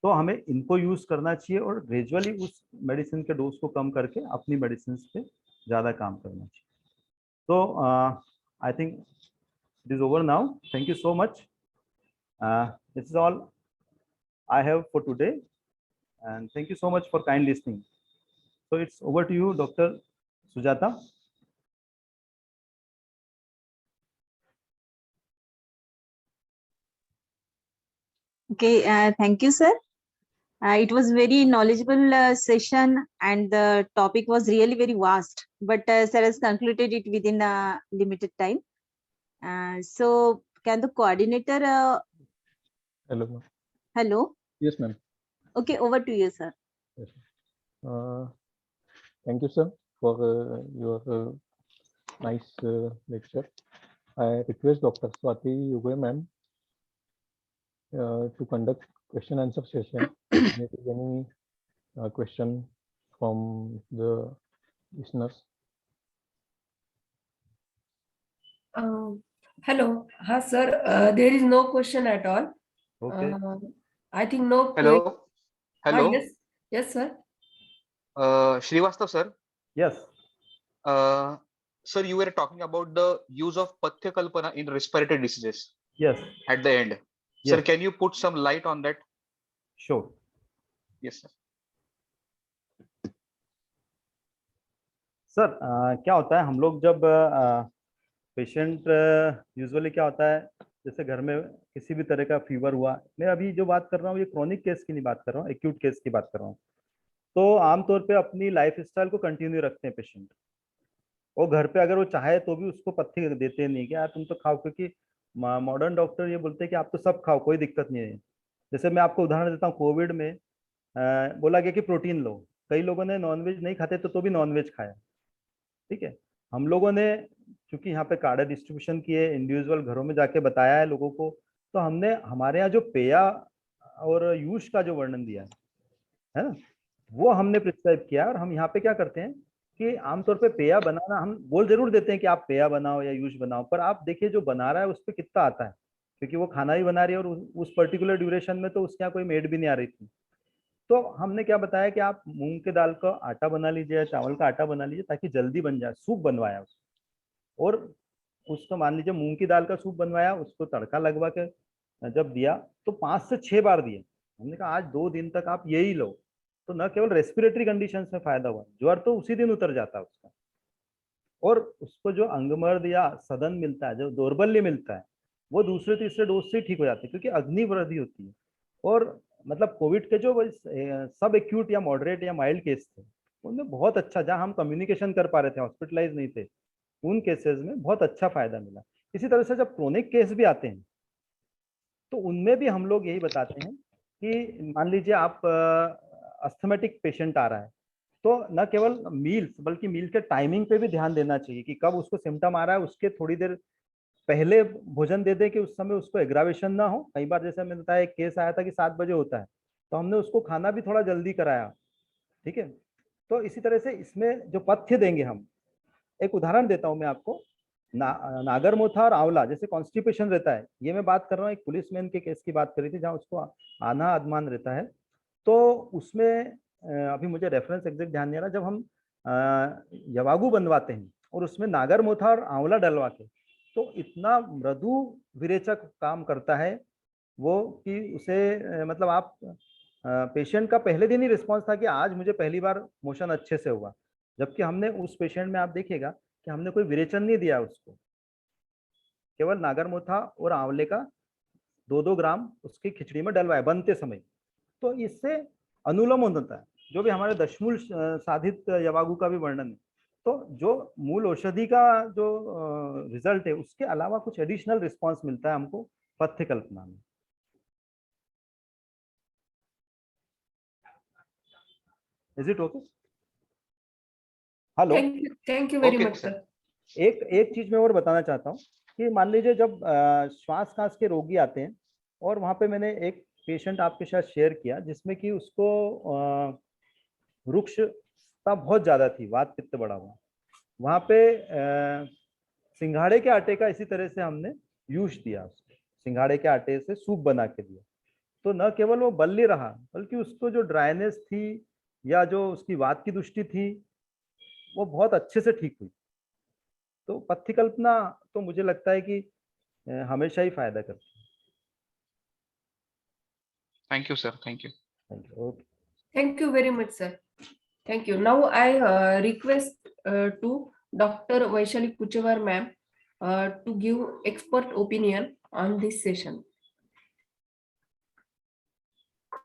तो हमें इनको यूज करना चाहिए और ग्रेजुअली उस मेडिसिन के डोज को कम करके अपनी मेडिसिन पे ज़्यादा काम करना चाहिए। तो I think it is over now, thank you so much, this is all I have for today, and thank you so much for kind listening. So it's over to you, Dr. Sujata. Okay, thank you, sir. It was very knowledgeable session, and the topic was really very vast, but sir has concluded it within a limited time. So can the coordinator Hello, ma'am. hello? Yes, ma'am. Okay, over to you, sir. Yes. Thank you, sir, for your nice lecture. I request Dr. Swati Ugle, ma'am, to conduct question answer session. If there is any question from the listeners. Hello, sir. There is no question at all. Okay. I think no. Hello. Hello. Yes, yes, sir. Srivastava sir. Yes. Sir, you were talking about the use of Pathya Kalpana in respiratory diseases Yes, at the end. Sir, yes, can you put some light on that? sure. Yes, sir. Sir क्या होता है, हम लोग जब patient usually क्या होता है, जैसे घर में किसी भी तरह का फीवर हुआ, मैं अभी जो बात कर रहा हूँ ये क्रोनिक केस की नहीं बात कर रहा हूँ, एक्यूट केस की बात कर रहा हूँ। तो आमतौर पे अपनी लाइफ स्टाइल को कंटिन्यू रखते हैं पेशेंट, और घर पे अगर वो चाहे तो भी उसको पथ्य देते नहीं कि यार तुम तो खाओ, क्योंकि मॉडर्न डॉक्टर ये बोलते हैं कि आप तो सब खाओ, कोई दिक्कत नहीं है। जैसे मैं आपको उदाहरण देता हूँ, कोविड में बोला गया कि प्रोटीन लो, कई लोगों ने नॉनवेज नहीं खाते तो भी नॉनवेज खाया, ठीक है। हम लोगों ने चूंकि यहाँ पे कार्ड डिस्ट्रीब्यूशन किए, इंडिविजुअल घरों में जाके बताया है लोगों को, तो हमने हमारे यहाँ जो पेया और यूष का जो वर्णन दिया है ना, वो हमने प्रिस्क्राइब किया। और हम यहाँ पे क्या करते हैं कि आमतौर पे पेया बनाना हम बोल जरूर देते हैं कि आप पेया बनाओ या यूष बनाओ, पर आप देखिए जो बना रहा है उस पर कितना आता है, क्योंकि वो खाना ही बना रही है और उस पर्टिकुलर ड्यूरेशन में तो उसके यहाँ कोई मेड भी नहीं आ रही थी। तो हमने क्या बताया कि आप मूंग के दाल का आटा बना लीजिए, चावल का आटा बना लीजिए, ताकि जल्दी बन जाए। सूप बनवाया उसको, और उसको मान लीजिए मूंग की दाल का सूप बनवाया, उसको तड़का लगवा के जब दिया तो 5 से 6 बार दिए। हमने कहा आज 2 दिन तक आप यही लो, तो न केवल रेस्पिरेटरी कंडीशंस में फायदा हुआ, ज्वर तो उसी दिन उतर जाता है उसका, और उसको जो अंगमर्द या सदन मिलता है, जो दौर्बल्य मिलता है, वो दूसरे तीसरे डोज से ठीक हो जाते हैं, क्योंकि अग्नि वृद्धि होती है। और मतलब कोविड के जो सब एक्यूट या मॉडरेट या माइल्ड केस थे, उनमें बहुत अच्छा, जहां हम कम्युनिकेशन कर पा रहे थे, हॉस्पिटलाइज नहीं थे, उन केसेस में बहुत अच्छा फायदा मिला। इसी तरह से जब क्रोनिक केस भी आते हैं तो उनमें भी हम लोग यही बताते हैं कि मान लीजिए आप अस्थमेटिक पेशेंट आ रहा है, तो न केवल मील्स बल्कि मील के टाइमिंग पे भी ध्यान देना चाहिए कि कब उसको सिम्टम आ रहा है, उसके थोड़ी देर पहले भोजन दे दें कि उस समय उसको एग्रावेशन ना हो। कई बार जैसे मैंने बताया, एक केस आया था कि 7 बजे होता है, तो हमने उसको खाना भी थोड़ा जल्दी कराया, ठीक है। तो इसी तरह से इसमें जो पथ्य देंगे हम, एक उदाहरण देता हूं मैं आपको, नागरमोथा और आंवला, जैसे कॉन्स्टिपेशन रहता है, ये मैं बात कर रहा हूँ एक पुलिसमैन के केस की बात करी थी, जहाँ उसको आना आदमान रहता है। तो उसमें अभी मुझे रेफरेंस एग्जैक्ट ध्यान नहीं आ रहा, जब हम यवागु बनवाते हैं और उसमें नागरमोथा और आंवला डलवा के, तो इतना मृदु विरेचक काम करता है वो कि उसे मतलब आप पेशेंट का पहले दिन ही रिस्पॉन्स था कि आज मुझे पहली बार मोशन अच्छे से हुआ, जबकि हमने उस पेशेंट में आप देखिएगा कि हमने कोई विरेचन नहीं दिया उसको, केवल नागरमोथा और आंवले का 2-2 ग्राम उसकी खिचड़ी में डलवाया बनते समय। तो इससे अनुलोम होता है, जो भी हमारे दशमूल साधित यवागु का भी वर्णन है। तो जो मूल औषधि का जो रिजल्ट है, उसके अलावा कुछ एडिशनल रिस्पॉन्स मिलता है हमको पथ्य कल्पना में। Is it okay? Hello, thank you very Okay, much sir. Sir. एक चीज मैं और बताना चाहता हूँ कि मान लीजिए जब श्वास खांस के रोगी आते हैं, और वहां पे मैंने एक पेशेंट आपके साथ शेयर किया जिसमें कि उसको रुक्षता बहुत ज्यादा थी, वात पित्त बढ़ा हुआ, वहां पे सिंघाड़े के आटे का इसी तरह से हमने यूज दिया, उसको सिंघाड़े के आटे से सूप बना के दिया। तो न केवल वो बल्ली रहा, बल्कि उसको जो ड्राइनेस थी या जो उसकी वात की दुष्टि थी, वो बहुत अच्छे से ठीक हुई। तो पथ्य कल्पना तो मुझे लगता है कि हमेशा ही फायदा करती है। Thank you, sir. Thank you. Okay, Thank you very much, sir. Thank you. Now I request to Dr. Vaishali Kuchevar ma'am to give expert opinion on this session.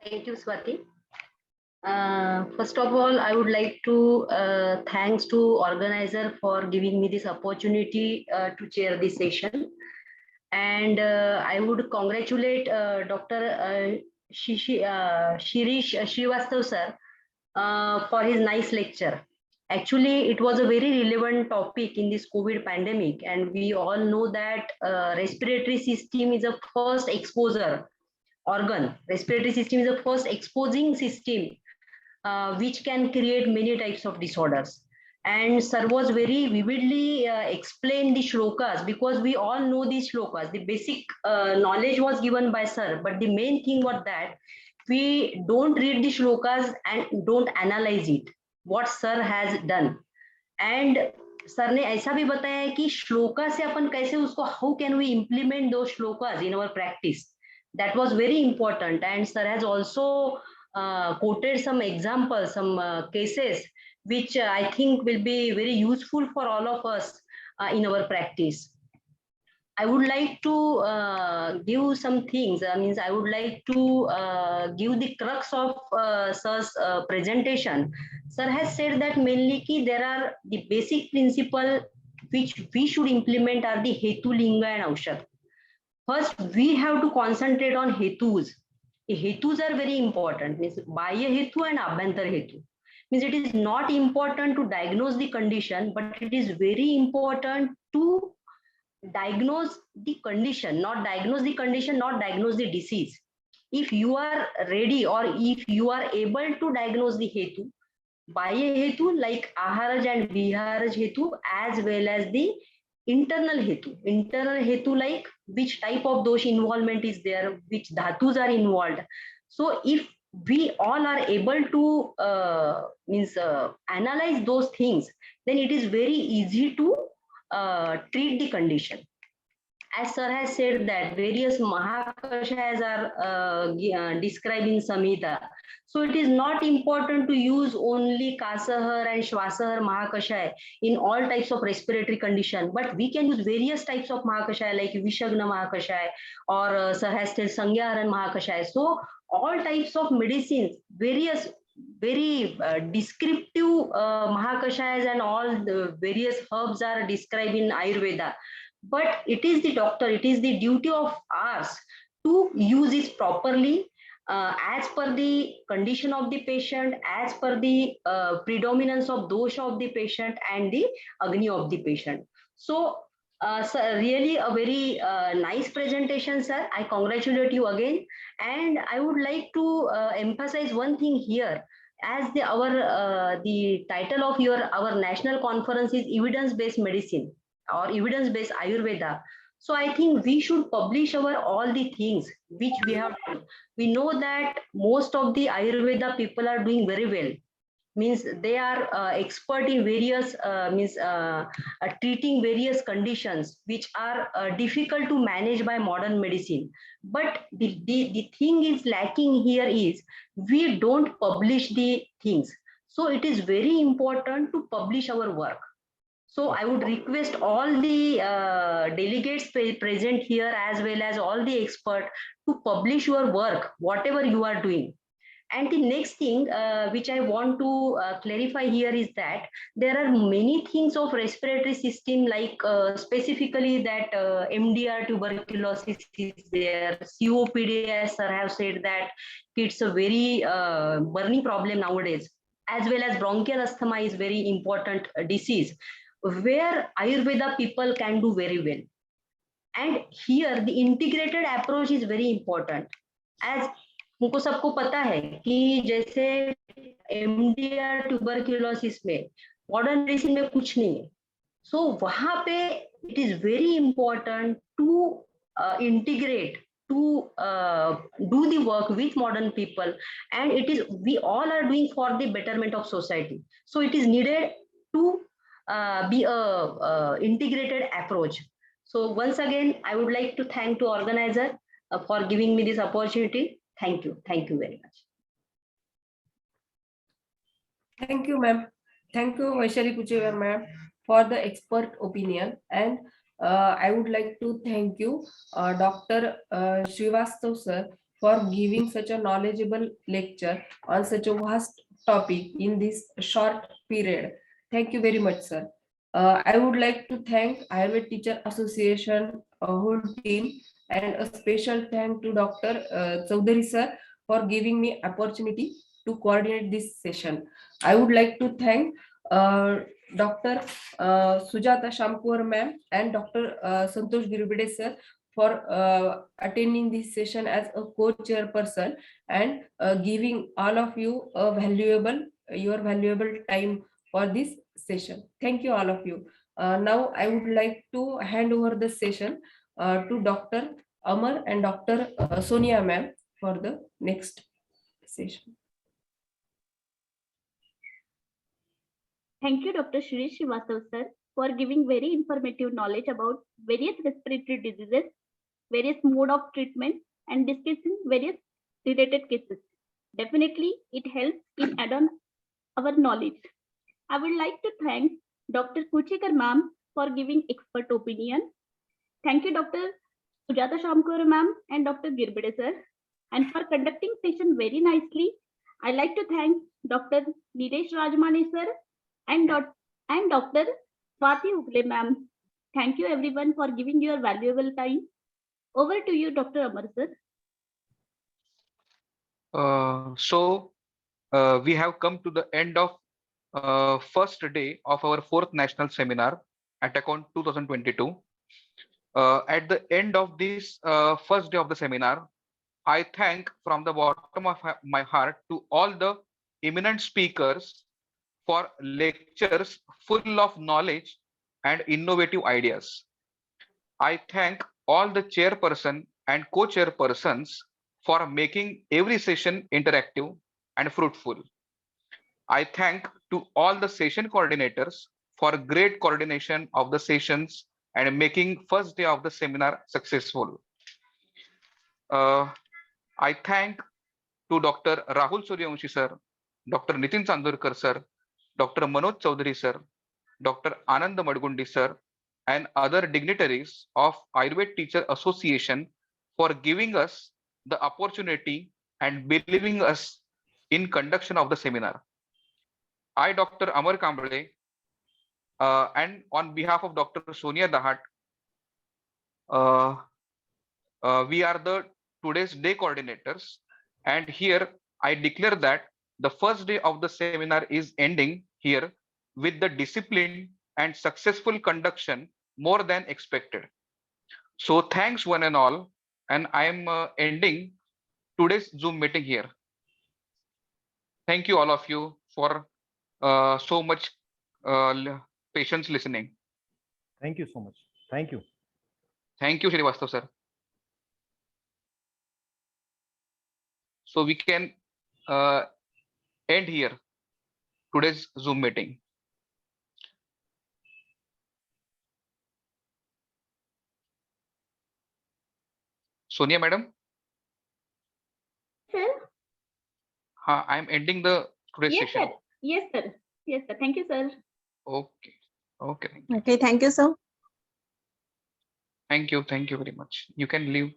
Thank you, Swati. First of all, I would like to thanks to organizer for giving me this opportunity to chair this session, and I would congratulate Dr. Shirish Srivastav sir for his nice lecture. Actually, it was a very relevant topic in this COVID pandemic, and we all know that respiratory system is a first exposure organ. Respiratory system is the first exposing system which can create many types of disorders. And sir was very vividly explained the shlokas, because we all know these shlokas. The basic knowledge was given by sir, but the main thing was that we don't read the shlokas and don't analyze it, what sir has done. And sir ने ऐसा भी बताया है कि श्लोका से अपन कैसे उसको, how can we implement दो श्लोकास इन अवर practice, that was very important. And sir has also quoted some examples, some cases which I think will be very useful for all of us in our practice. I would like to give some things. Means I would like to give the crux of sir's presentation. Sir has said that mainly ki there are the basic principle which we should implement are the hetu, linga and aushad. First, we have to concentrate on hetus. The hetus are very important. Means Bahya hetu and Abhyantar hetu. Means it is not important to diagnose the condition, but it is very important to diagnose the condition, not diagnose the condition, not diagnose the disease. If you are ready or if you are able to diagnose the hetu, Bahya hetu like Aharaj and Viharaj hetu, as well as the internal hetu like which type of dosh involvement is there, which dhatus are involved. So if we all are able to analyze those things, then it is very easy to treat the condition. As sir has said that various mahakashayas are described in Samhita. So it is not important to use only Kasahar and Shwasahar mahakashaya in all types of respiratory condition, but we can use various types of mahakashaya like Vishagna mahakashaya, or sir has said Sangyaharan mahakashaya. So all types of medicines, various very descriptive mahakashayas and all the various herbs are described in Ayurveda. But it is the doctor, it is the duty of ours to use it properly as per the condition of the patient, as per the predominance of dosha of the patient and the agni of the patient. So sir, really a very nice presentation, sir. I congratulate you again. And I would like to emphasize one thing here. As the title of our national conference is evidence-based medicine or evidence-based Ayurveda. So I think we should publish all the things which we have done. We know that most of the Ayurveda people are doing very well. Means they are expert in various treating various conditions which are difficult to manage by modern medicine. But the thing is lacking here is we don't publish the things. So it is very important to publish our work. So I would request all the delegates present here as well as all the experts to publish your work, whatever you are doing. And the next thing which I want to clarify here is that there are many things of respiratory system, like specifically that MDR tuberculosis is there, COPD, as sir have said that it's a very burning problem nowadays, as well as bronchial asthma is very important disease, where Ayurveda people can do very well. And here the integrated approach is very important. As हमको सबको पता है कि जैसे MDR tuberculosis में modern medicine में कुछ नहीं है, सो वहां पे it is very important to integrate, to do the work with modern people, and it is we all are doing for the betterment of society. So it is needed to be a integrated approach. So once again, I would like to thank to organizer for giving me this opportunity. Thank you very much. Thank you, ma'am. Thank you, Vaishali Kuchevar, ma'am, for the expert opinion. And I would like to thank you, Dr. Srivastav sir, for giving such a knowledgeable lecture on such a vast topic in this short period. Thank you very much, sir. I would like to thank Ayurveda Teacher Association whole team, and a special thank to Dr. Chaudhary sir for giving me opportunity to coordinate this session. I would like to thank Dr. Sujata Shamkur ma'am and Dr. Santosh Girubide sir for attending this session as a co-chairperson and giving all of you your valuable time for this session. Thank you, all of you. Now I would like to hand over the session to Dr. Amar and Dr. Sonia ma'am for the next session. Thank you, Dr. Shri Srivastav sir, for giving very informative knowledge about various respiratory diseases, various mode of treatment, and discussing various related cases. Definitely, it helps in add on our knowledge. I would like to thank Dr. Kuchikar ma'am for giving expert opinion. Thank you, Dr. Sujata Shamkur ma'am and Dr. Girbide sir, and for conducting session very nicely. I like to thank Dr. Nilesh Rajmani sir and Dr. Swati Ugle ma'am. Thank you everyone for giving your valuable time. Over to you, Dr. Amar sir. We have come to the end of first day of our fourth national seminar at Account 2022. At the end of this first day of the seminar, I thank from the bottom of my heart to all the eminent speakers for lectures full of knowledge and innovative ideas. I thank all the chairperson and co-chairpersons for making every session interactive and fruitful. I thank to all the session coordinators for great coordination of the sessions and making first day of the seminar successful. I thank to Dr. Rahul Suryavanshi sir, Dr. Nitin Chandurkar sir, Dr. Manoj Chaudhary sir, Dr. Anand Madgundi sir, and other dignitaries of Ayurved Teacher Association for giving us the opportunity and believing us in conduction of the seminar. I, Dr. Amar Kamble, and on behalf of Dr. Sonia Dahat, we are the today's day coordinators. And here I declare that the first day of the seminar is ending here with the discipline and successful conduction more than expected. So thanks one and all. And I am ending today's Zoom meeting here. Thank you all of you for so much patience listening. Thank you so much. Thank you. Thank you, Srivastav sir. So we can end here today's Zoom meeting. Sonia madam? Sir? I am ending the today's Yes, session. sir. Yes, sir. Yes, sir. Thank you, sir. Okay. Okay. Okay, thank you, sir. Thank you. Thank you very much. You can leave.